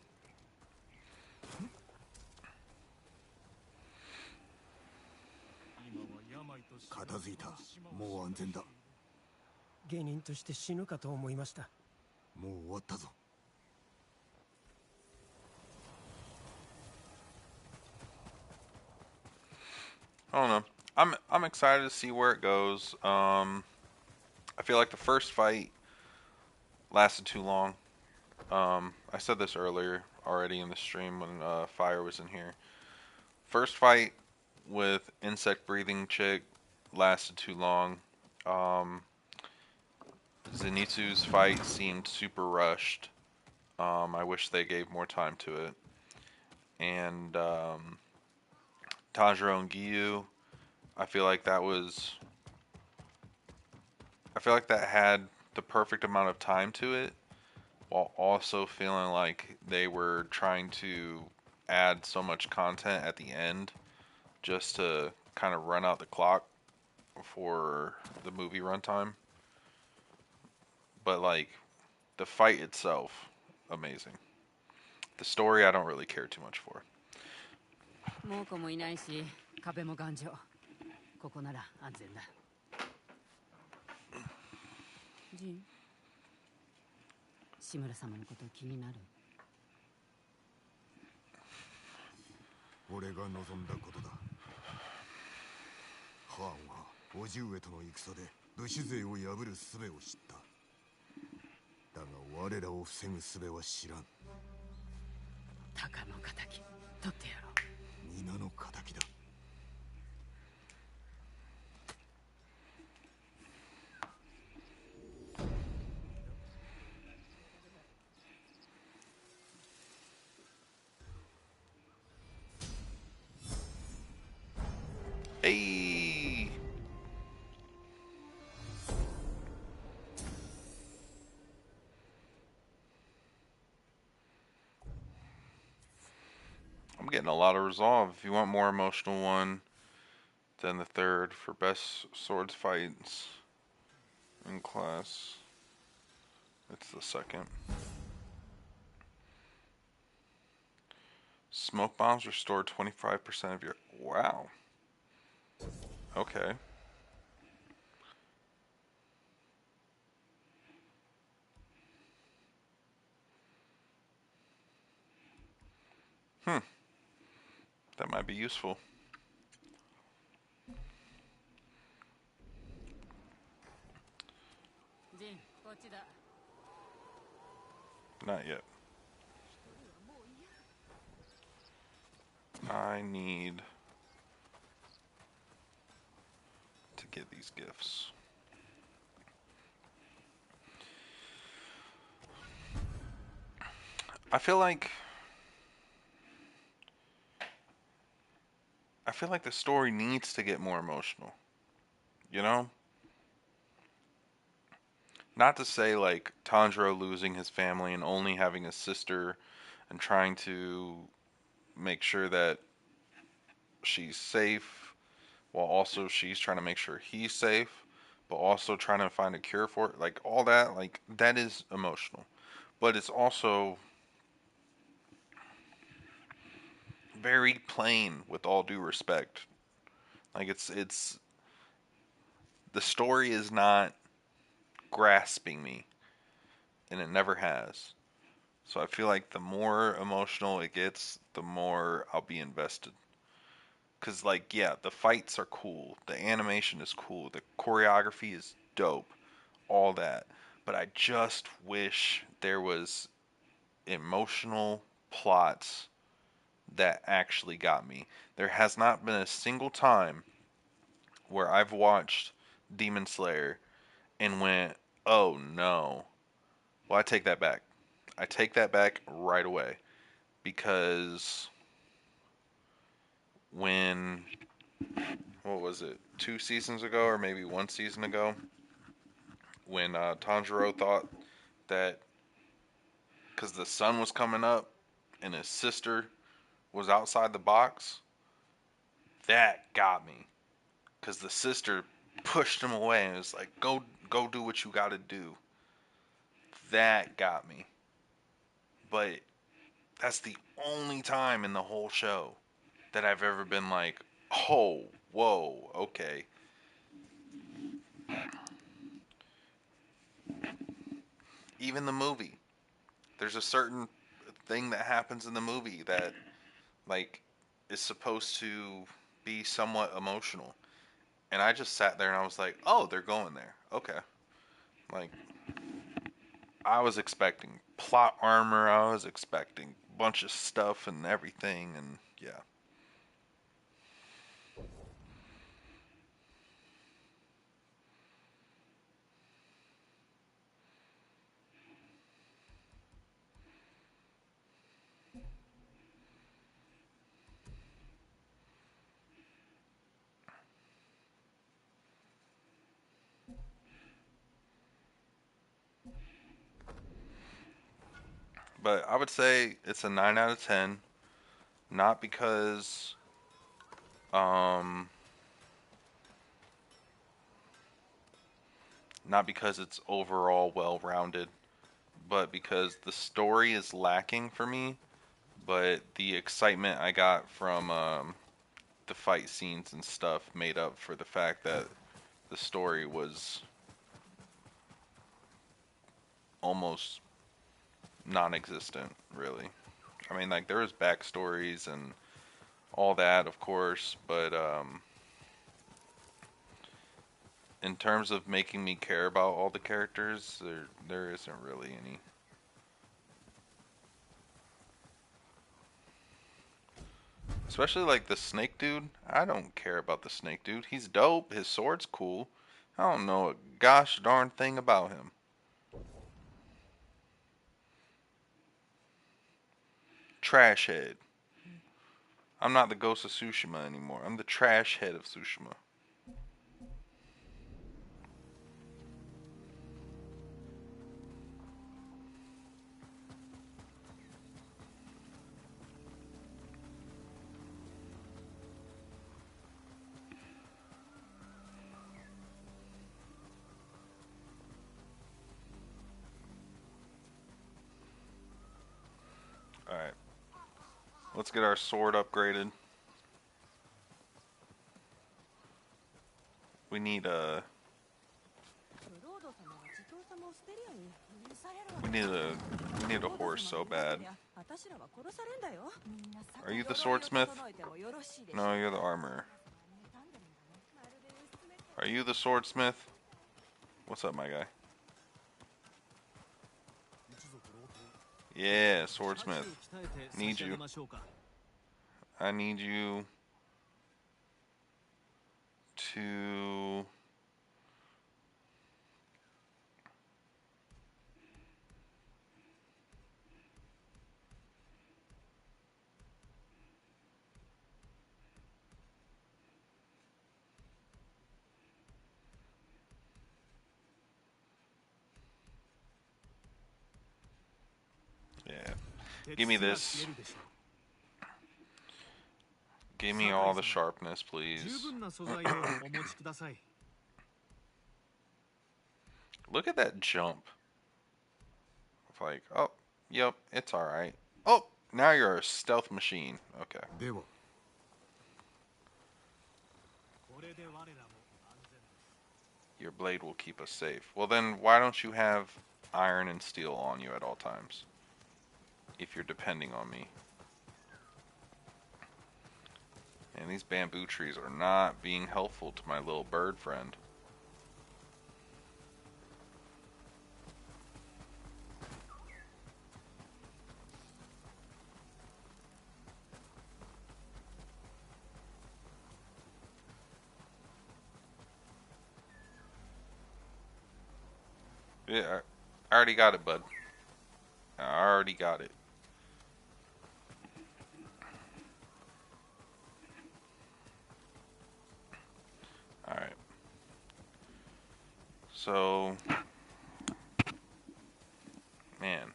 片付いた。もう安全だ。芸人として死ぬかと思いました。もう終わったぞ。I don't know. I'm excited to see where it goes. I feel like the first fight lasted too long. I said this earlier already in the stream when Fire was in here. First fight with insect breathing chick lasted too long. Um, Zenitsu's fight seemed super rushed. I wish they gave more time to it. And Tanjiro and Giyu, I feel like that was. I feel like that had the perfect amount of time to it, while also feeling like they were trying to add so much content at the end just to kind of run out the clock for the movie runtime. But like the fight itself, amazing. The story, I don't really care too much for. 猛虎もいないし、壁も頑丈。ここなら安全だ。ジン、志村様のこと気になる？俺が望んだことだ。ハーンは叔父上との戦で武士勢を破る術を知った。だが我らを防ぐ術は知らん。鷹の仇、取ってやろう。皆の仇だ。Hey! I'm getting a lot of resolve. If you want more emotional one, then the third for best swords fights in class. It's the second. Smoke bombs restore 25% of your. Wow. Okay. Hmm. That might be useful. ジン、こっちだ。Not yet. I need to get these gifts. I feel like the story needs to get more emotional. You know? Not to say like Tanjiro losing his family and only having a sister and trying to make sure that she's safe while also she's trying to make sure he's safe, but also trying to find a cure for it. Like all that, like that is emotional. But it's also very plain, with all due respect. Like it's the story is not grasping me, and it never has. So I feel like the more emotional it gets, the more I'll be invested. Cause like yeah, the fights are cool, the animation is cool, the choreography is dope, all that. But I just wish there was emotional plots that actually got me. There has not been a single time where I've watched Demon Slayer and went, "Oh no." Well, I take that back. I take that back right away because when what was it? 2 seasons ago or maybe 1 season ago when Tanjiro thought that cuz the sun was coming up and his sister was outside the box, that got me cuz the sister pushed him away and was like, "Go do what you got to do." That got me. But that's the only time in the whole show that I've ever been like, oh, whoa, okay. Even the movie, there's a certain thing that happens in the movie that, like, is supposed to be somewhat emotional. And I just sat there and I was like, oh, they're going there. Okay. Like, I was expecting plot armor, I was expecting a bunch of stuff and everything, and yeah. But I would say it's a 9 out of 10, not because um not because it's overall well-rounded, but because the story is lacking for me, but the excitement I got from the fight scenes and stuff made up for the fact that the story was almost non-existent, really. I mean, like there was backstories and all that, of course, but in terms of making me care about all the characters, there isn't really any. Especially like the snake dude. I don't care about the snake dude. He's dope. His sword's cool. I don't know a gosh darn thing about him. Trash head. I'm not the ghost of Tsushima anymore. I'm the trash head of Tsushima. Alright. Let's get our sword upgraded. We need a we need a we need a horse so bad. Are you the swordsmith? No, you're the armorer. Are you the swordsmith? What's up, my guy? Yeah, swordsmith. Need you. I need you to yeah. Give me this. Give me all the sharpness, please. Look at that jump. It's like, oh, yep, it's alright. Oh, Now you're a stealth machine. Okay. では Your blade will keep us safe. Well, then why don't you have iron and steel on you at all times? If you're depending on me. And these bamboo trees are not being helpful to my little bird friend. Yeah, I already got it, bud. I already got it. Alright. So, man.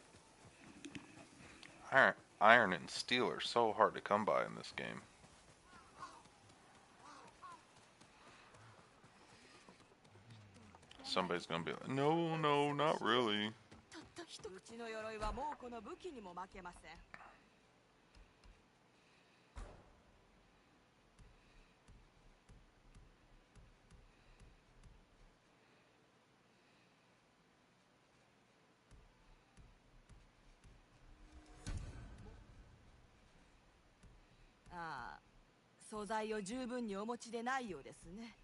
Iron and steel are so hard to come by in this game. Somebody's gonna be like, no, no, not really. うちの鎧は猛虎の武器にも負けません。ああ、素材を十分にお持ちでないようですね。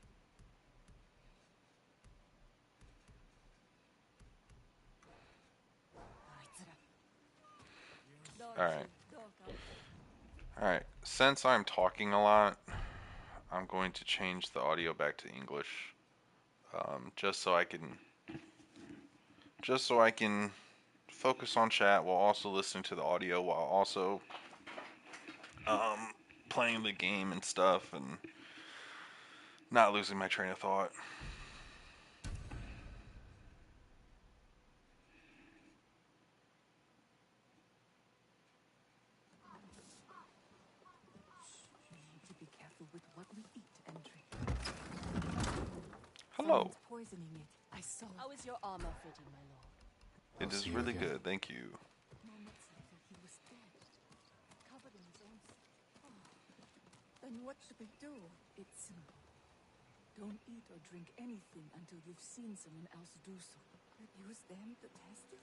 あいつら。Alright. Alright. Since I'm talking a lot, I'm going to change the audio back to English. Just so I can focus on chat while also listening to the audio while also playing the game and stuff and not losing my train of thought. To be careful with what we eat and drink. Hello. Someone's poisoning it. I saw. How is your armor fitting, my lord? It is really good, thank you. Moments later, he was dead, covered in his own. Then what should we do? It's simple. Don't eat or drink anything until you've seen someone else do so. But use them to test it?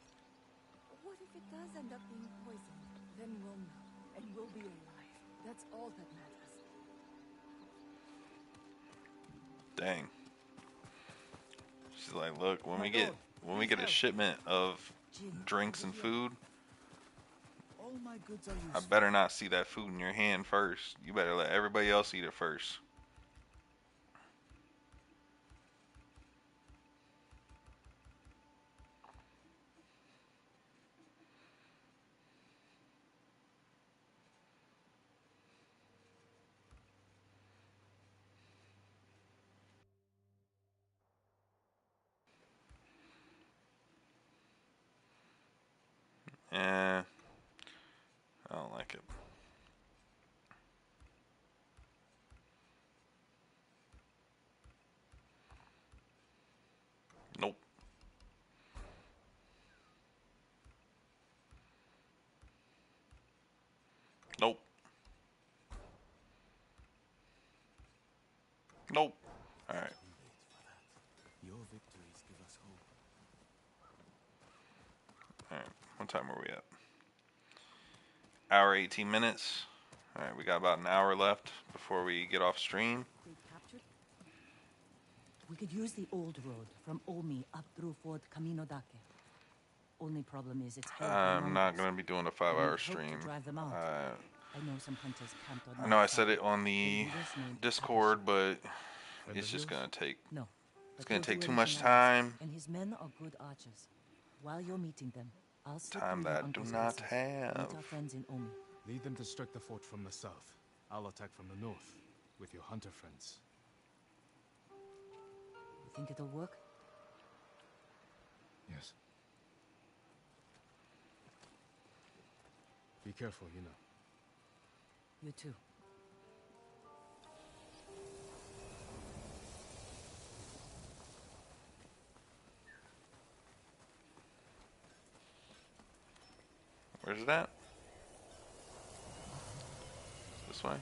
What if it does end up being poison? Then we'll know, and we'll be alive. That's all that matters. Dang. She's like, look, when we get a shipment of drinks and food, all my goods are I useful. better not see that food in your hand first. You better let everybody else eat it first. Eh, I don't like it. Nope. Nope. Nope. Alright. Your victories give us hope. Alright. What time are we at? Hour 18 minutes. Alright, we got about an hour left before we get off stream. They captured? We could use the old road from Omi up through Fort Camino Dake. Only problem is it's held by I'm not Mongols. going to be doing a We 5-hour hope to stream. drive them out. I know some hunters camped on I know I that said side. it on Their the leader's named Discord, Takeshi. but And it's the just hills? going to take No. It's but gonna he'll take do too much anything I ask, time. And his men are good archers. While you're meeting them, I'll slip Time through your that I do uncle's not places. have. Meet our friends in Omi. Lead them to strike the fort from the south. I'll attack from the north with your hunter friends. You think it'll work? Yes. Be careful, you know. You too. Where's it at? way?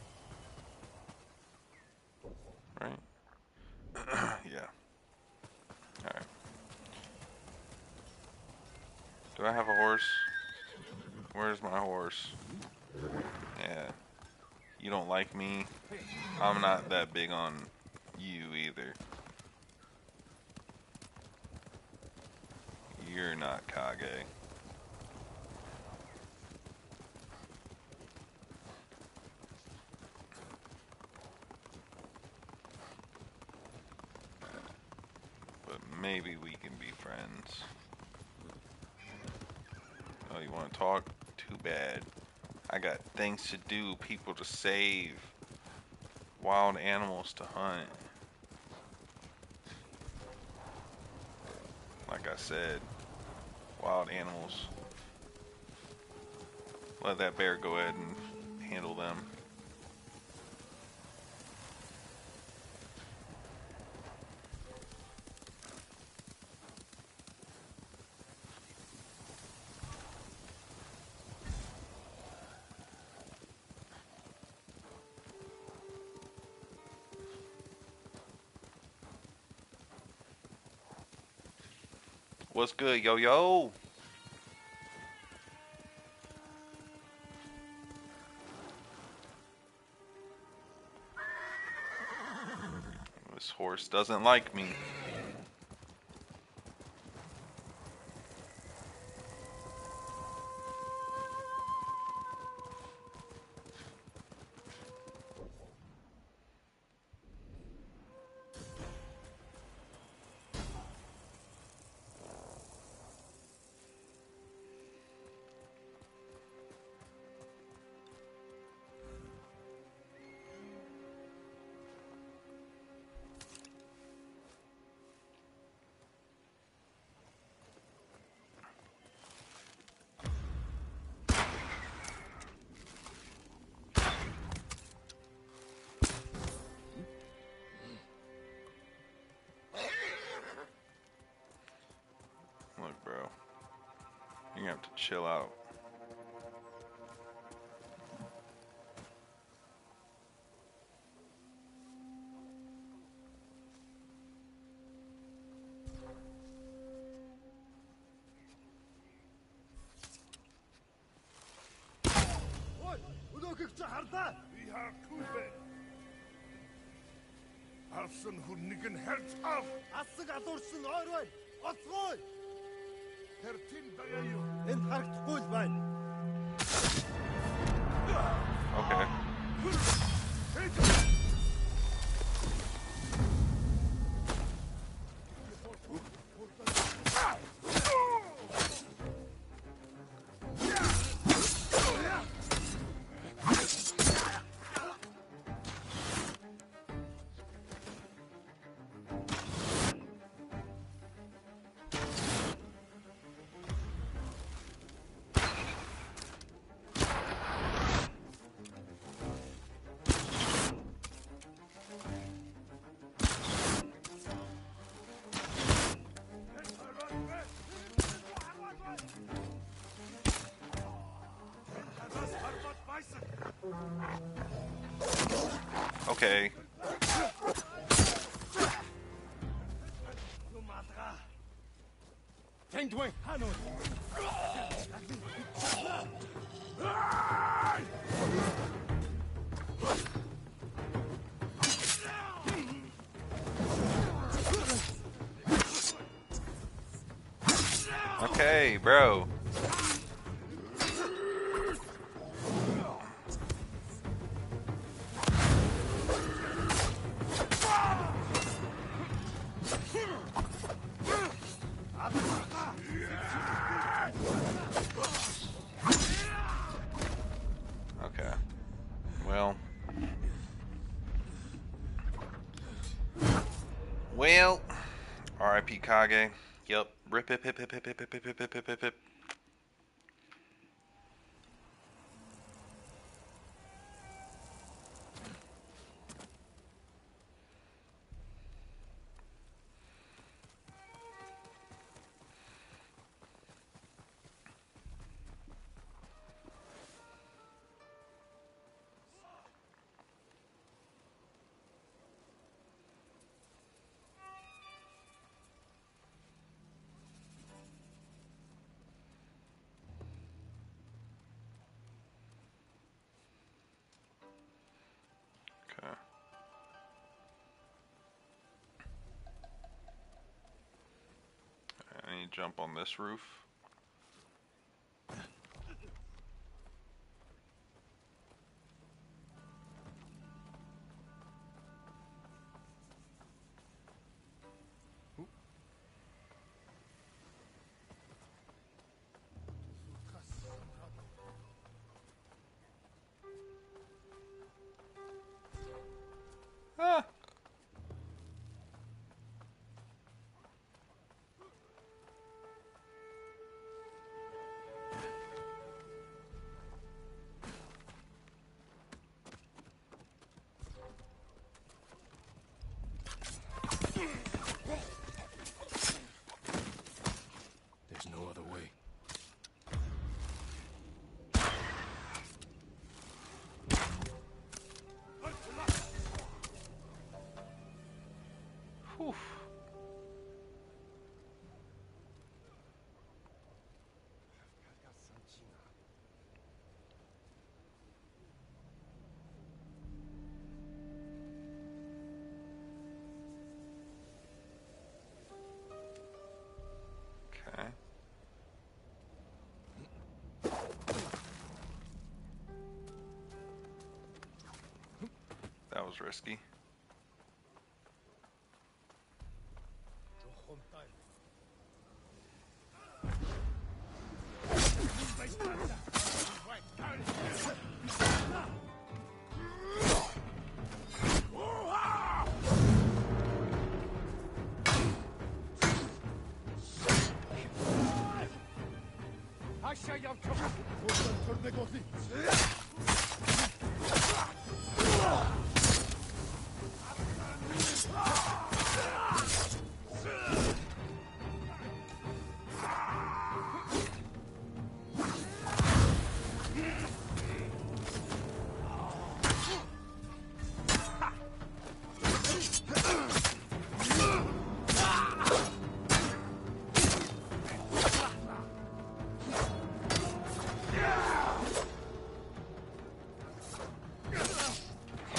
Right? Yeah. Alright. Do I have a horse? Where's my horse? Yeah. You don't like me? I'm not that big on you either. You're not Kage. But maybe we can be friends. Oh, you want to talk? Too bad. I got things to do, people to save, wild animals to hunt. Like I said, wild animals. Let that bear go ahead and handle them. What's good, yo yo? This horse doesn't like me. Look, bro, you're gonna have to chill out. Iha Kube. Alsın hunnigen herz af. Asık adorsun oyroy. Osgoy. Tertin dayayo. En hakt kuz bayn. Okay. Okay. Okay, bro. Okay. Well. Well. R.I.P. Kage. Yup. Rip, hip, hip, hip, hip, hip, hip, hip, hip, hip, hip, hip, hip. jump on this roof. Ah! There's no other way. Whew. Okay. That was risky.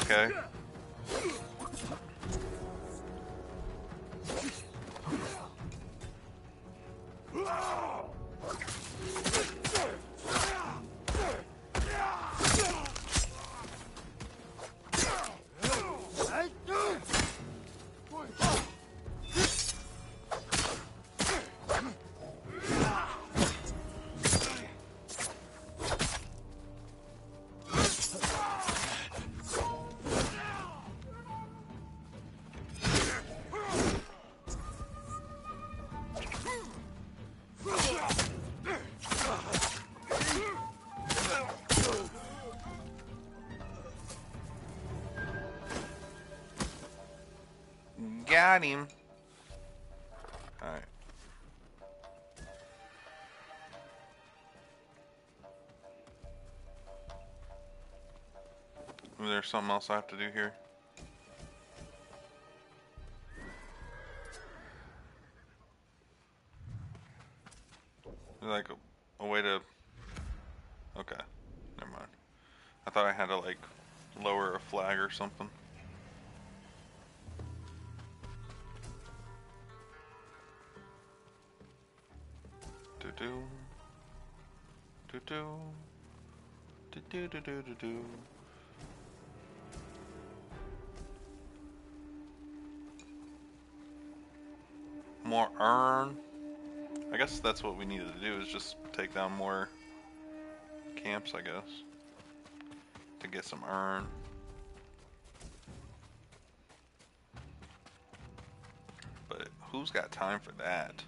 Okay. Got him. Alright. Is there something else I have to do here? Like a way to... Okay. Never mind. I thought I had to like lower a flag or something. Do-do. Do-do. Do-do-do-do-do-do. More urn. I guess that's what we needed to do, is just take down more camps, I guess, to get some urn. But who's got time for that?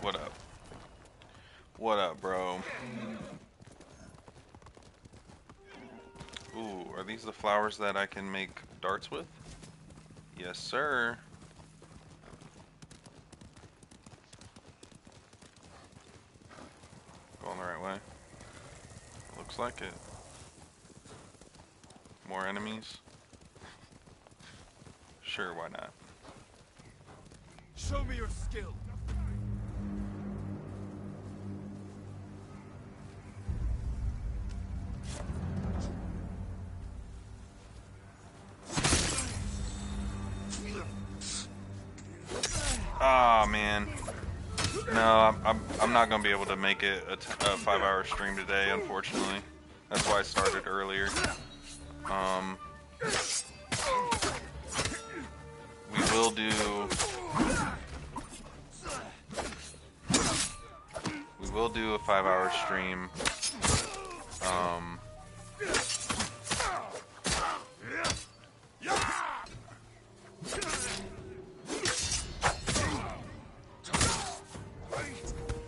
What up? What up, bro? Ooh, are these the flowers that I can make darts with? Yes, sir. Going the right way. Looks like it. More enemies? Sure, why not? Show me your skill. Oh man, no, I'm not gonna be able to make it a 5-hour stream today, unfortunately. That's why I started earlier. Um, we will do a 5-hour stream. Um,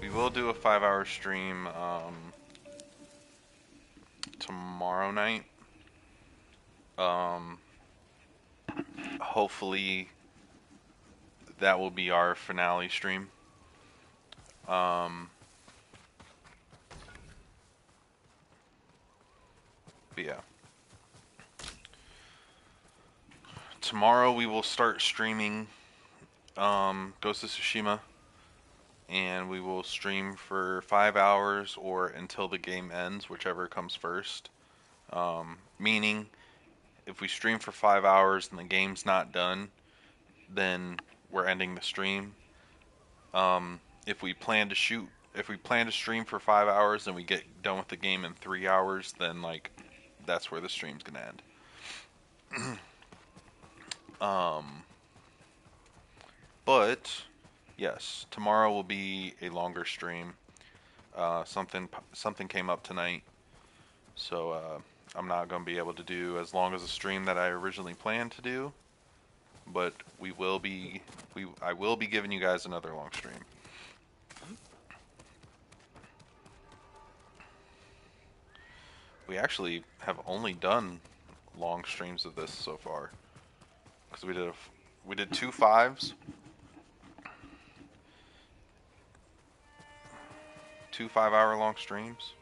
we will do a 5-hour stream tomorrow night. Um, hopefully that will be our finale stream. But yeah. Tomorrow we will start streaming Ghost of Tsushima, and we will stream for 5 hours or until the game ends, whichever comes first. Meaning, if we stream for 5 hours and the game's not done, then we're ending the stream. If we plan to stream for 5 hours and we get done with the game in 3 hours, then like that's where the stream's gonna end. um, but yes, tomorrow will be a longer stream. Something came up tonight, so I'm not gonna be able to do as long as a stream that I originally planned to do. But I will be giving you guys another long stream. We actually have only done long streams of this so far, because we did 2 5s, 2 5-hour long streams.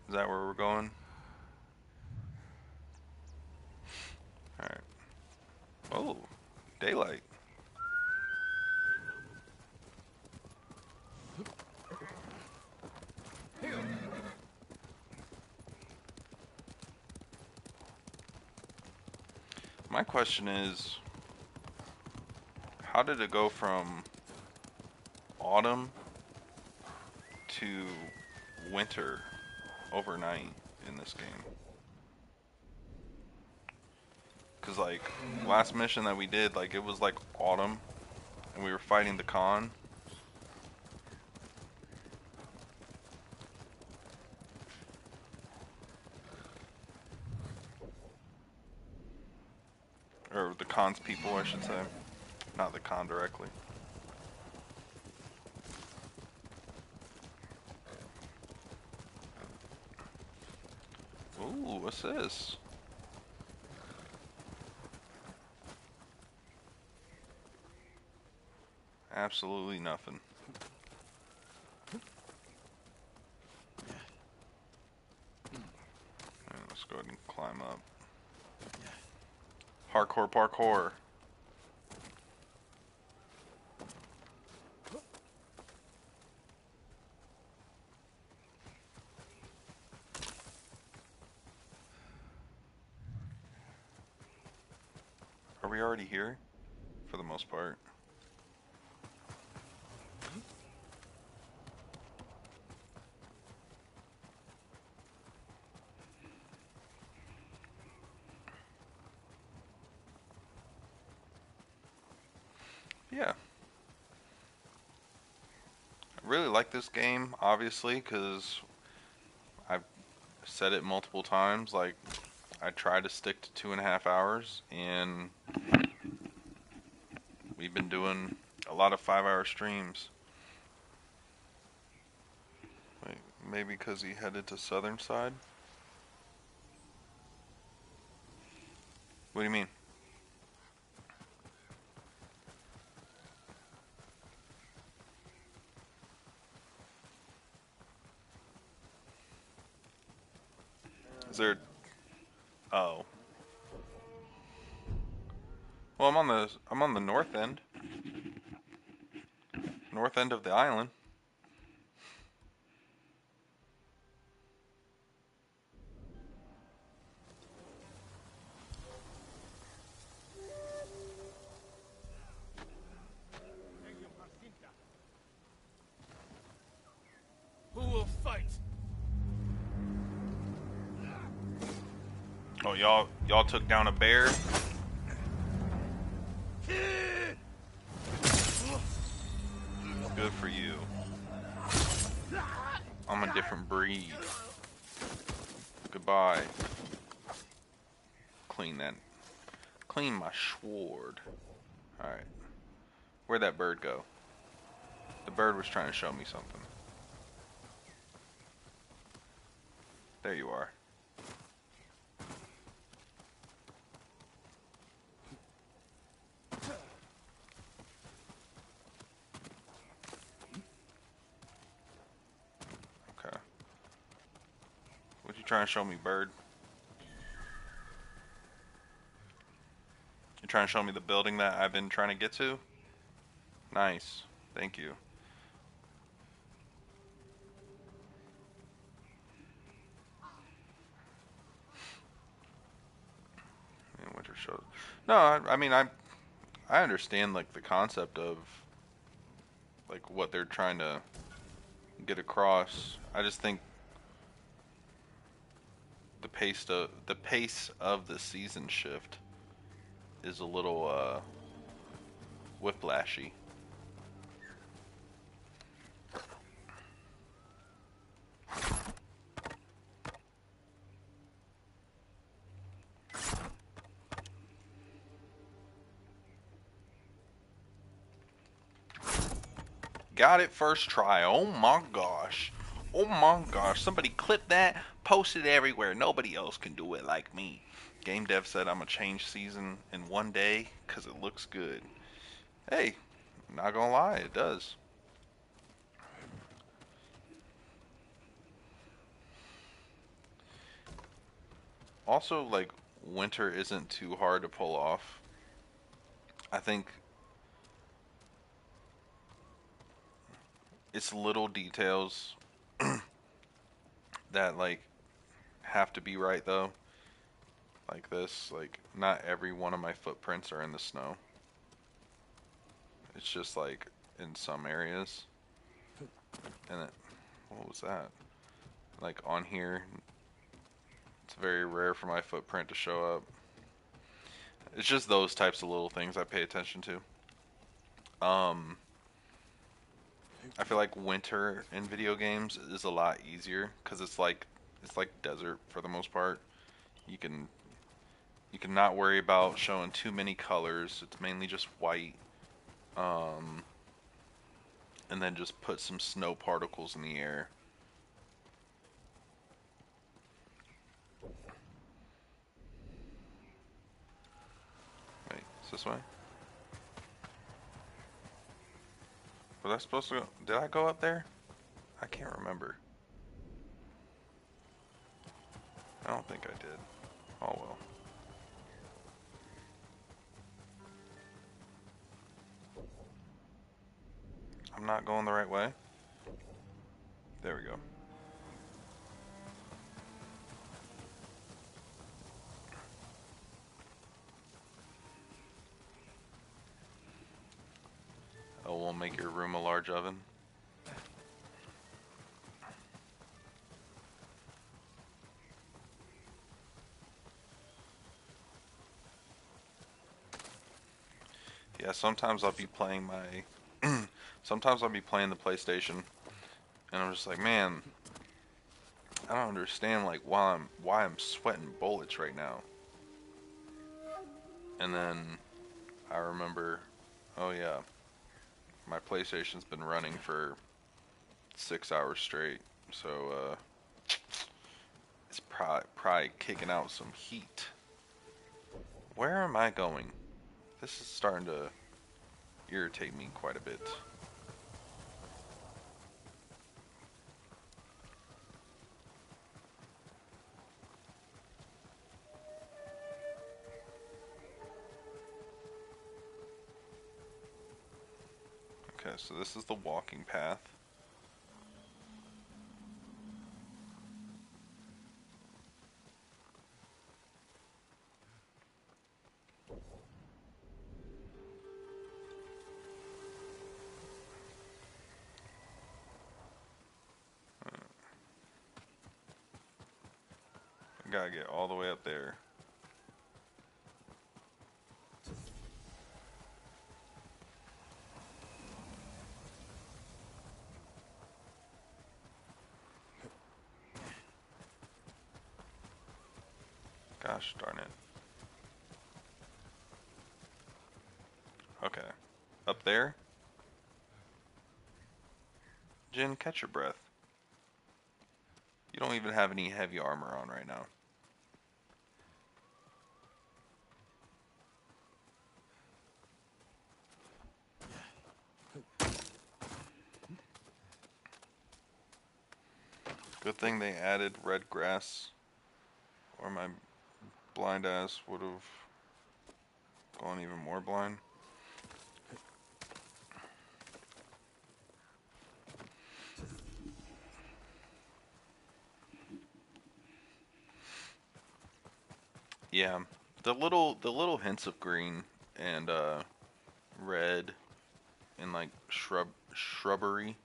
Is that where we're going? Alright. Oh, daylight. My question is, how did it go from autumn to winter overnight in this game? Because like last mission that we did, like it was like autumn and we were fighting the Khan. Or the Khan's people, I should say. Not the Khan directly. Ooh, what's this? Absolutely nothing. Alright, let's go ahead and climb up. Hardcore parkour. Are we already here? For the most part. Yeah. I really like this game, obviously, because I've said it multiple times. Like, I try to stick to 2.5 hours, and we've been doing a lot of 5-hour streams. Wait, maybe because he headed to southern side? What do you mean? Is there? Oh. Well, I'm on the north end. North end of the island. Who will fight? Oh, y'all took down a bear. Good for you. I'm a different breed. Goodbye. Clean that. Clean my sword. Alright. Where'd that bird go? The bird was trying to show me something. There you are. Okay. What you trying to show me, bird? You trying to show me the building that I've been trying to get to? Nice. Thank you. And winter shows. No, I mean I understand like the concept of like what they're trying to get across. I just think the pace of the season shift is a little whiplashy. Got it first try. Oh my gosh. Oh my gosh. Somebody clip that, post it everywhere. Nobody else can do it like me. Game dev said I'm gonna change season in one day because it looks good. Hey, not gonna lie, it does. Also, like, winter isn't too hard to pull off. I think it's little details that, like, have to be right, though. Like this, like, not every one of my footprints are in the snow. It's just, like, in some areas. And it, what was that? Like, on here, it's very rare for my footprint to show up. It's just those types of little things I pay attention to. I feel like winter in video games is a lot easier because it's like desert for the most part. You can you can not worry about showing too many colors. It's mainly just white. Um, and then just put some snow particles in the air. Wait, is this way? Was I supposed to go? Did I go up there? I can't remember. I don't think I did. Oh well. I'm not going the right way. There we go. Oh, we'll make your room a large oven. Yeah, sometimes I'll be playing sometimes I'll be playing the PlayStation, and I'm just like, man, I don't understand like why I'm sweating bullets right now. And then I remember, oh yeah, my PlayStation's been running for 6 hours straight, so it's probably kicking out some heat. Where am I going? This is starting to irritate me quite a bit. Okay, so this is the walking path. I gotta get all the way up there. Gosh darn it. Okay. Up there? Jin, catch your breath. You don't even have any heavy armor on right now. Good thing they added red grass, or my blind ass would have gone even more blind. Yeah, the little hints of green and red and like shrubbery.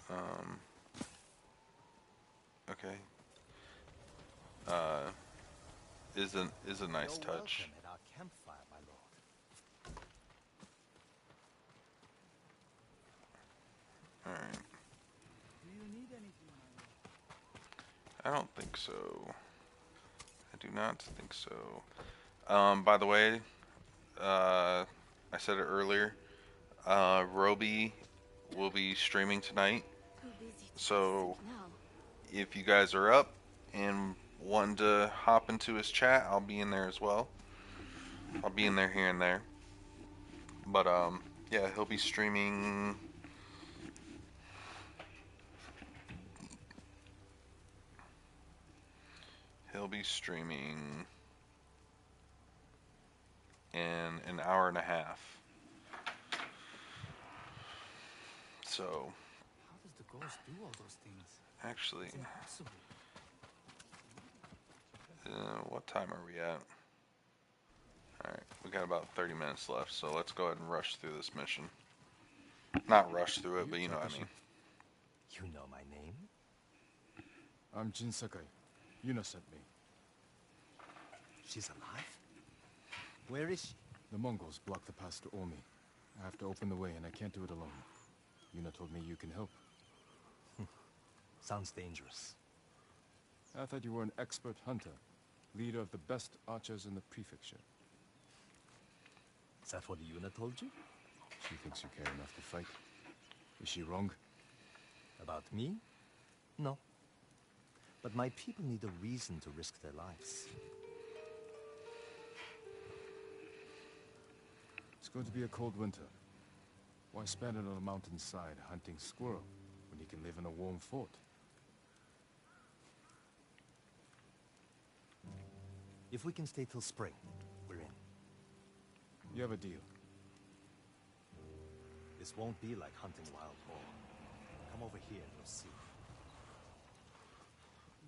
Um, okay. Uh, is a nice touch. At our campfire, my lord. All right. Do you need anything, my lord? I don't think so. I do not think so. By the way, I said it earlier. Roby will be streaming tonight. Too busy to So now. if you guys are up and want to hop into his chat, I'll be in there as well. I'll be in there here and there. But yeah, he'll be streaming. He'll be streaming in an hour and a half. So How does the ghost do all those things? actually, It's impossible. what time are we at? Alright, we got about 30 minutes left, so let's go ahead and rush through this mission. Not rush through it, but you know what I mean. You know my name? I'm Jin Sakai. Yuna sent me. She's alive? Where is she? The Mongols blocked the pass to Omi. I have to open the way, and I can't do it alone. Yuna told me you can help. Sounds dangerous. I thought you were an expert hunter, leader of the best archers in the prefecture. Is that what Yuna told you? She thinks you care enough to fight. Is she wrong? About me? No. But my people need a reason to risk their lives. It's going to be a cold winter. Why spend it on a mountainside hunting squirrel when you can live in a warm fort? If we can stay till spring, we're in. You have a deal. This won't be like hunting wild boar. Come over here and you'll see.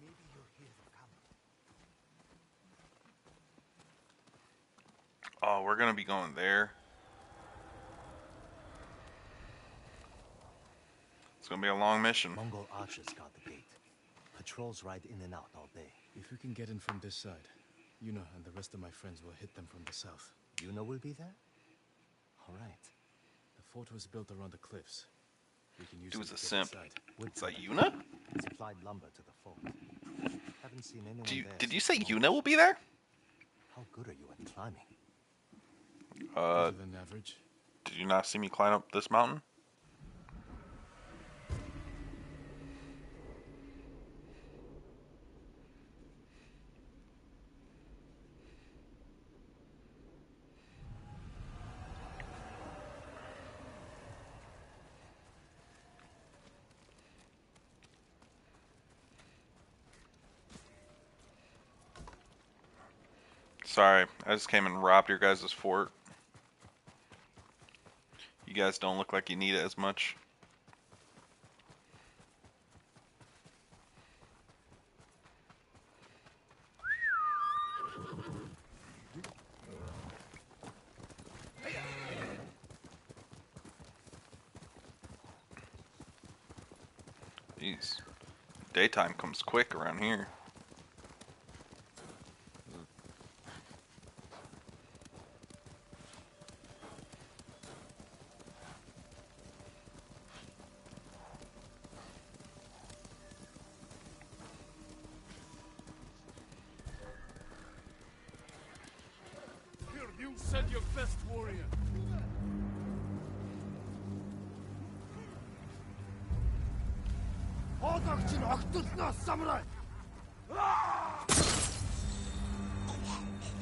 Maybe you'll hear them coming. Oh, we're gonna be going there. It's gonna be a long mission. Mongol archers guard the gate. Patrols ride in and out all day. If we can get in from this side, Yuna and the rest of my friends will hit them from the south. Yuna will be there? All right. The fort was built around the cliffs. We can use Dude's it a to get simp. inside. It's like Yuna? Supplied lumber to the fort. Haven't seen anyone there. Did you since say the Yuna Mongols. will be there? How good are you at climbing? Better than average. Did you not see me climb up this mountain? Sorry, I just came and robbed your guys' fort. You guys don't look like you need it as much. Jeez. Daytime comes quick around here. Here, you send your best warrior.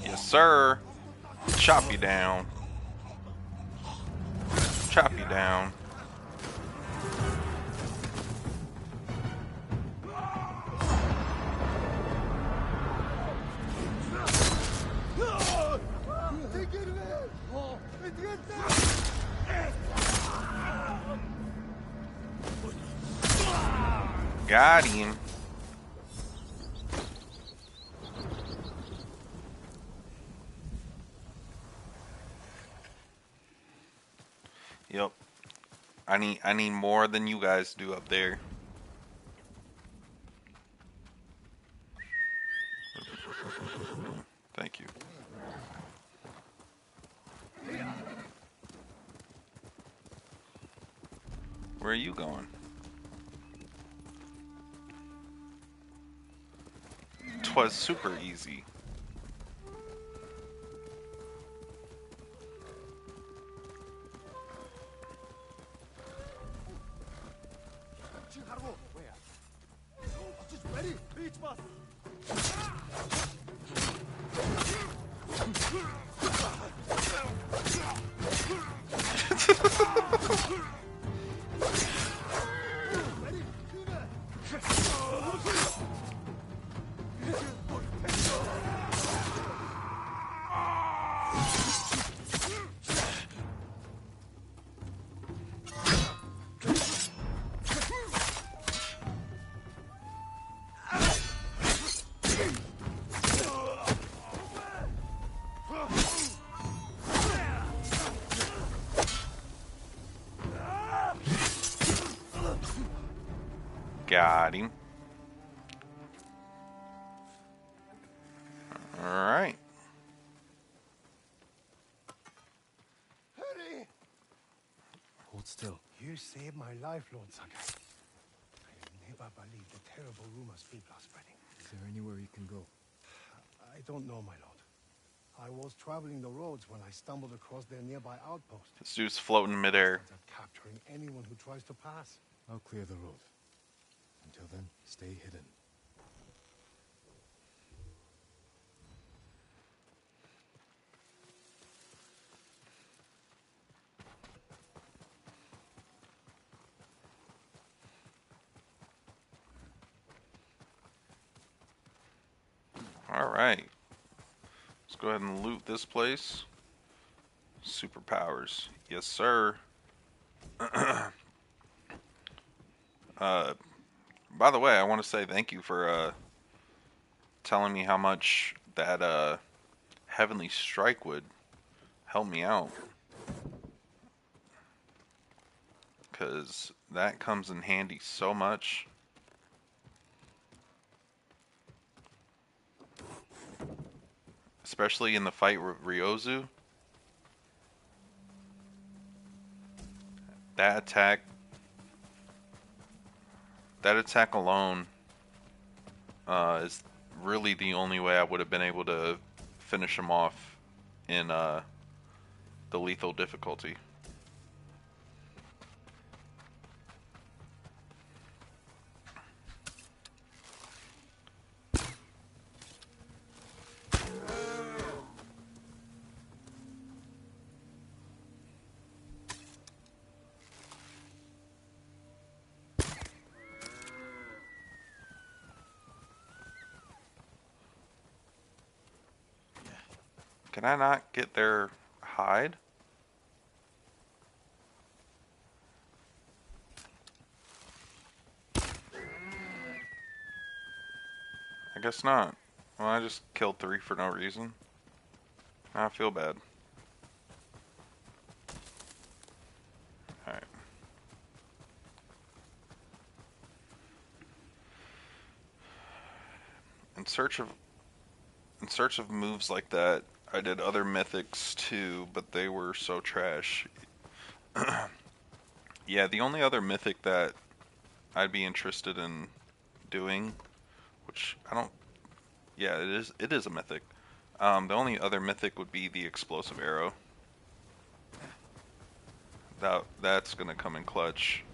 Yes, sir. Chop you down. Chop you down. Got him. Yep. I need more than you guys do up there. Thank you. Where are you going? 'Twas super easy. Got him. Alright. Hold still. You saved my life, Lord Sakai. I never believed the terrible rumors people are spreading. Is there anywhere you can go? I don't know, my lord. I was traveling the roads when I stumbled across their nearby outpost. This dude's floating in midair. They're capturing anyone who tries to pass. I'll clear the road. Until then, stay hidden. Alright. Let's go ahead and loot this place. Superpowers. Yes, sir. By the way, I want to say thank you for telling me how much that Heavenly Strike would help me out. Because that comes in handy so much. Especially in the fight with Ryozu. That attack alone is really the only way I would have been able to finish him off in the lethal difficulty. Can I not get their hide? I guess not. Well, I just killed 3 for no reason. I feel bad. Alright. In search of moves like that, I did other mythics too, but they were so trash. Yeah, the only other mythic that I'd be interested in doing, which I don't. Yeah, it is a mythic. The only other mythic would be the explosive arrow. That's gonna come in clutch.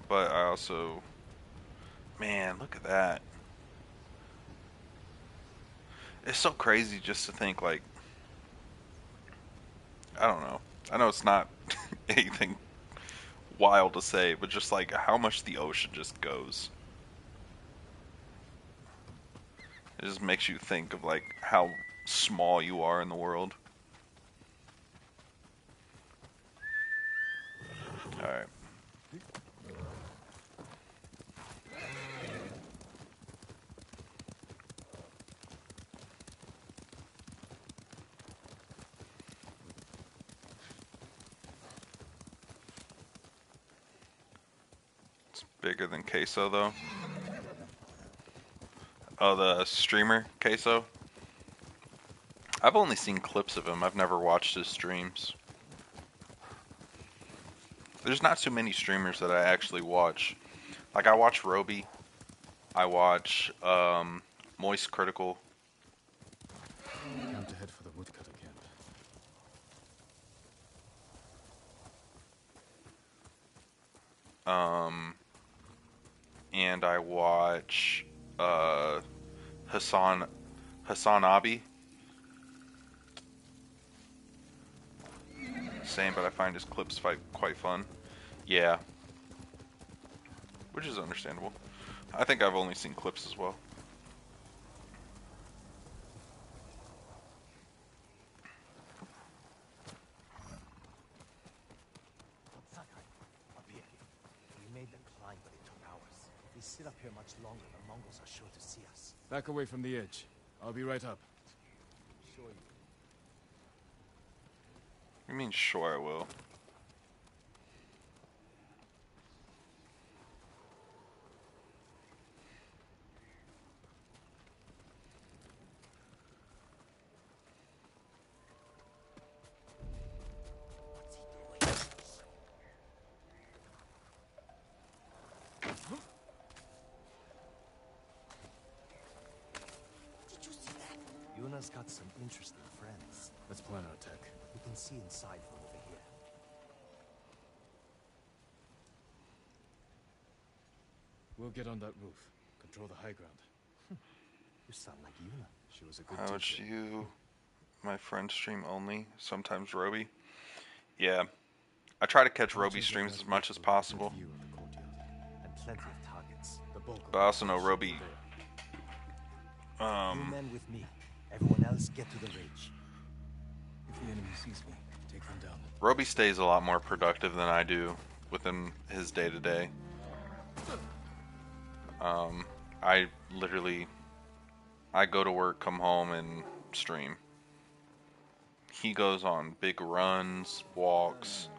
But I also, man, look at that. It's so crazy just to think, like, I don't know. I know it's not anything wild to say, but just like how much the ocean just goes. It just makes you think of like how small you are in the world. Alright. It's bigger than queso though. Oh, the streamer queso? I've only seen clips of him. I've never watched his streams. There's not too many streamers that I actually watch. Like I watch Roby. I watch Moist Critical. Time to head for the woodcutter camp. And I watch Hassan Abi. Same, but I find his clips quite fun. Yeah. Which is understandable. I think I've only seen clips as well. Up here. We made them climb, but it took hours. If we sit up here much longer, the Mongols are sure to see us. Back away from the edge. I'll be right up. Sure you. You mean sure I will? Yuna's got some interesting friends. Let's plan our attack. We can see inside from over here. We'll get on that roof. Control the high ground. You sound like Yuna. She was a good How much teacher. you, my friend stream only, sometimes Roby. Yeah, I try to catch Roby streams as much as possible. View of the courtyard. And plenty of targets. The bulk of But I also know Roby. You men with me. Everyone else get to the ridge. If the enemy sees me, take them down. Roby stays a lot more productive than I do within his day to day. I go to work, come home, and stream. He goes on big runs, walks.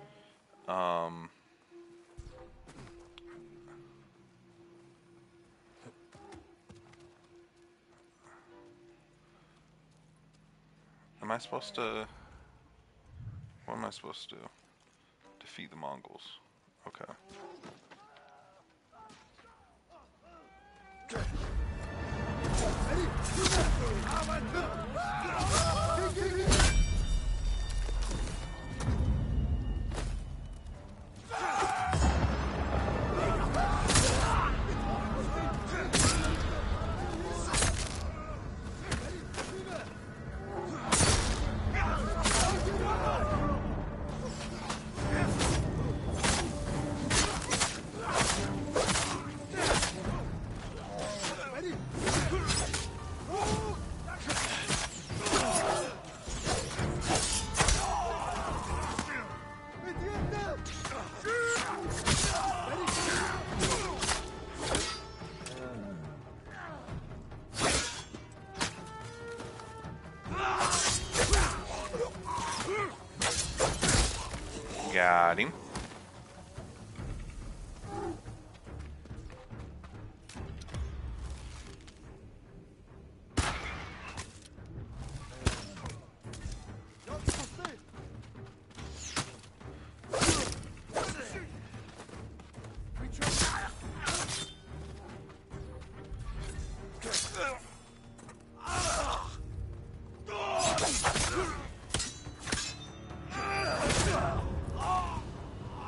Am I supposed to... What am I supposed to do? Defeat the Mongols. Okay. Got him.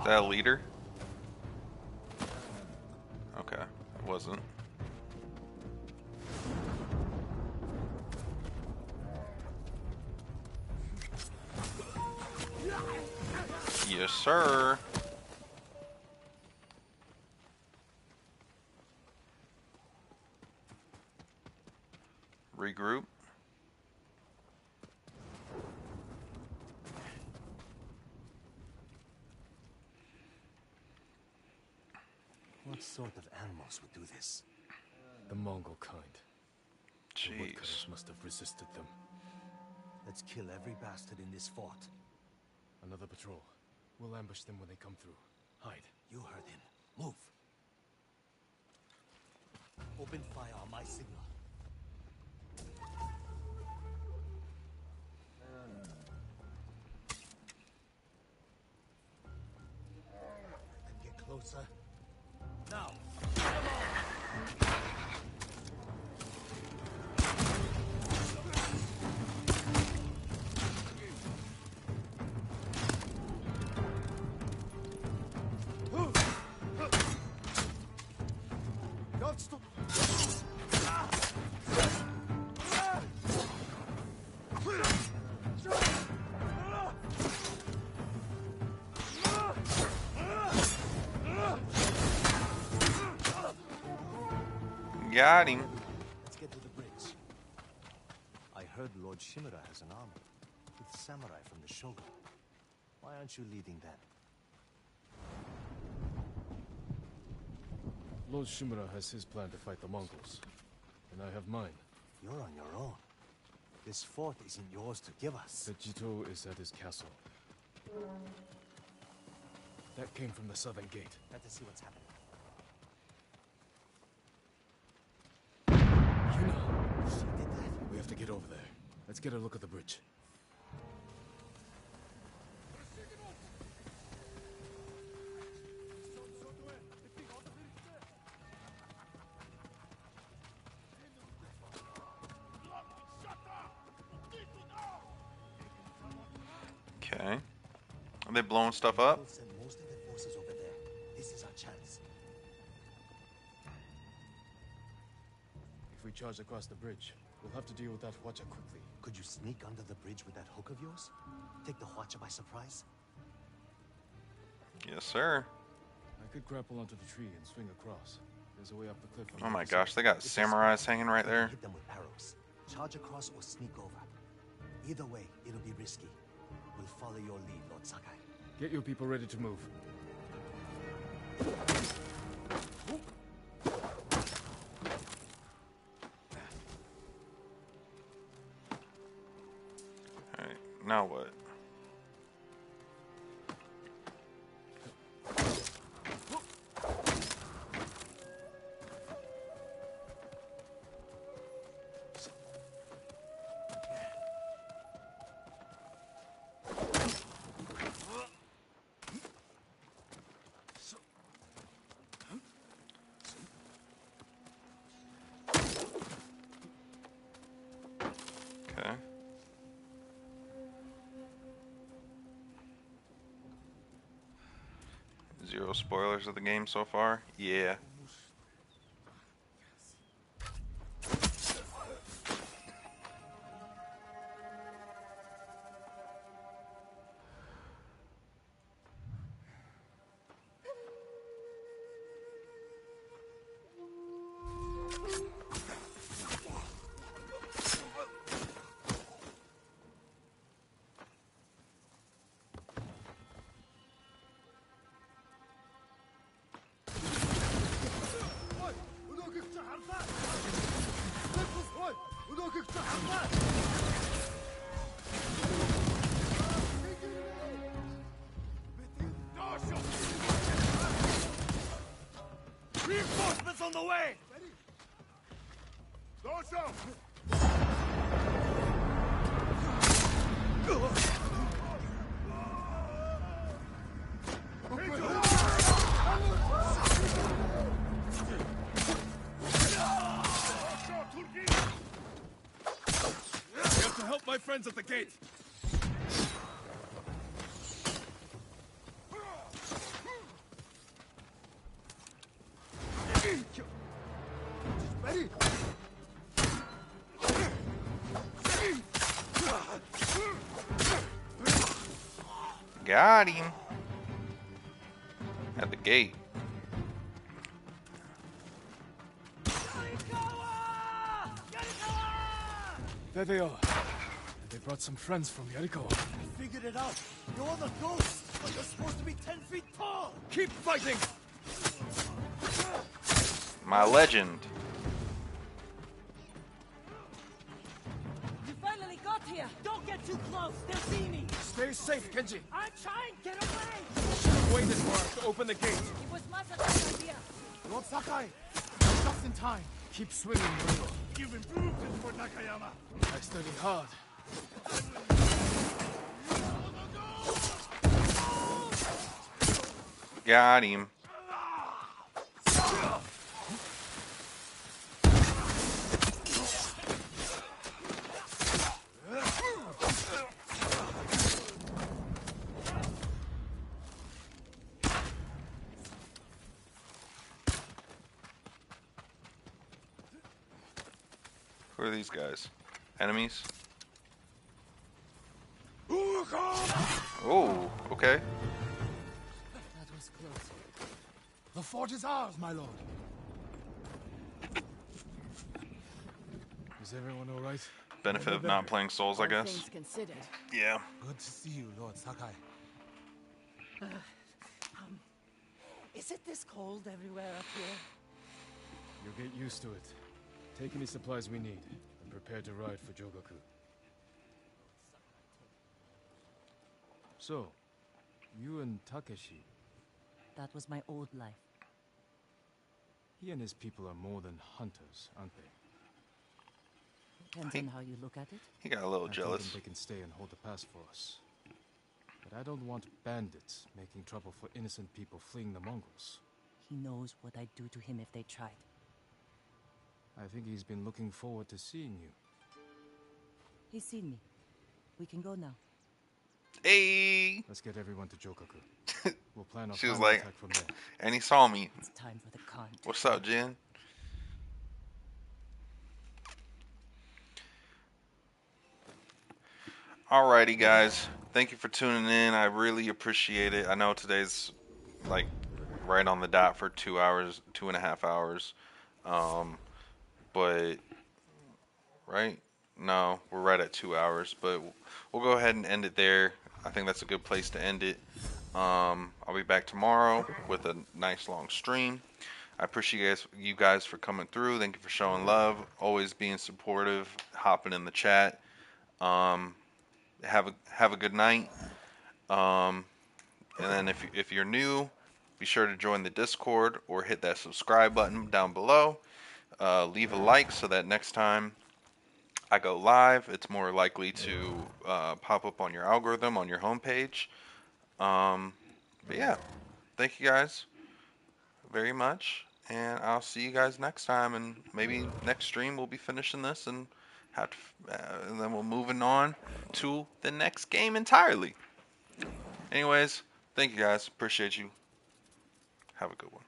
Is that a leader? Okay, it wasn't. Yes, sir. Regroup. What sort of animals would do this? The Mongol kind. The woodcutters Jeez. must have resisted them. Let's kill every bastard in this fort. Another patrol. We'll ambush them when they come through. Hide. You heard him. Move. Open fire on my signal. And get closer. Now. Got him. Let's get to the bridge. I heard Lord Shimura has an army with samurai from the Shogun. Why aren't you leading them? Lord Shimura has his plan to fight the Mongols. And I have mine. You're on your own. This fort isn't yours to give us. The Jito is at his castle. That came from the southern gate. Got to see what's happening. Yuna! She did that. We have to get over there. Let's get a look at the bridge. Okay. Are they blowing stuff up? We'll send most of their forces over there. This is our chance. If we charge across the bridge, we'll have to deal with that Hwacha quickly. Could you sneak under the bridge with that hook of yours? Take the Hwacha by surprise? Yes, sir. I could grapple onto the tree and swing across. There's a way up the cliff. on Oh the my other gosh, side. they got samurais hanging right We can there. hit them with arrows. Charge across or sneak over. Either way, it'll be risky. We'll follow your lead, Lord Sakai. Get your people ready to move. Alright, now what? Okay. Zero spoilers of the game so far? Yeah. Reinforcements on the way! We have to help my friends at the gate. Ready? Got him. At the gate. There they are. They brought some friends from Yarikawa. I figured it out. You're the ghost, but you're supposed to be 10 feet tall. Keep fighting! My legend. You finally got here! Don't get too close! They'll see me! Stay safe, Kenji. I'm trying! Get away! Should have waited for us to open the gate. It was Masato's idea! Lord Sakai, just in time. Keep swinging, Muro. You've improved it for Nakayama. I studied hard. Got him. Who are these guys? Enemies? Oh, okay. That was close. The fort is ours, my lord. Is everyone all right? Benefit of not playing Souls, I All guess. things considered. Yeah. Good to see you, Lord Sakai. Is it this cold everywhere up here? You'll get used to it. Take any supplies we need, and prepare to ride for Jogaku. So, you and Takeshi, That was my old life. he and his people are more than hunters, aren't they? Depends on how you look at it. He got a little I told jealous. them they can stay and hold the pass for us. But I don't want bandits making trouble for innocent people fleeing the Mongols. He knows what I'd do to him if they tried. I think he's been looking forward to seeing you. He's seen me. We can go now. Hey! Let's get everyone to Jogaku. We'll plan our She was final like, attack from there. and he saw me. It's time for the Khan to What's up, Jen? Alrighty, guys. Thank you for tuning in. I really appreciate it. I know today's like right on the dot for 2 hours, 2.5 hours. But right? No, we're right at 2 hours. But we'll go ahead and end it there. I think that's a good place to end it. I'll be back tomorrow with a nice long stream. I appreciate you guys for coming through. Thank you for showing love, always being supportive, hopping in the chat. Have a good night. And then if you're new, be sure to join the Discord or hit that subscribe button down below. Leave a like so that next time I go live, it's more likely to pop up on your algorithm on your homepage. But yeah, thank you guys very much, and I'll see you guys next time. And maybe next stream we'll be finishing this and and then we'll moving on to the next game entirely. Anyways, thank you guys. Appreciate you. Have a good one.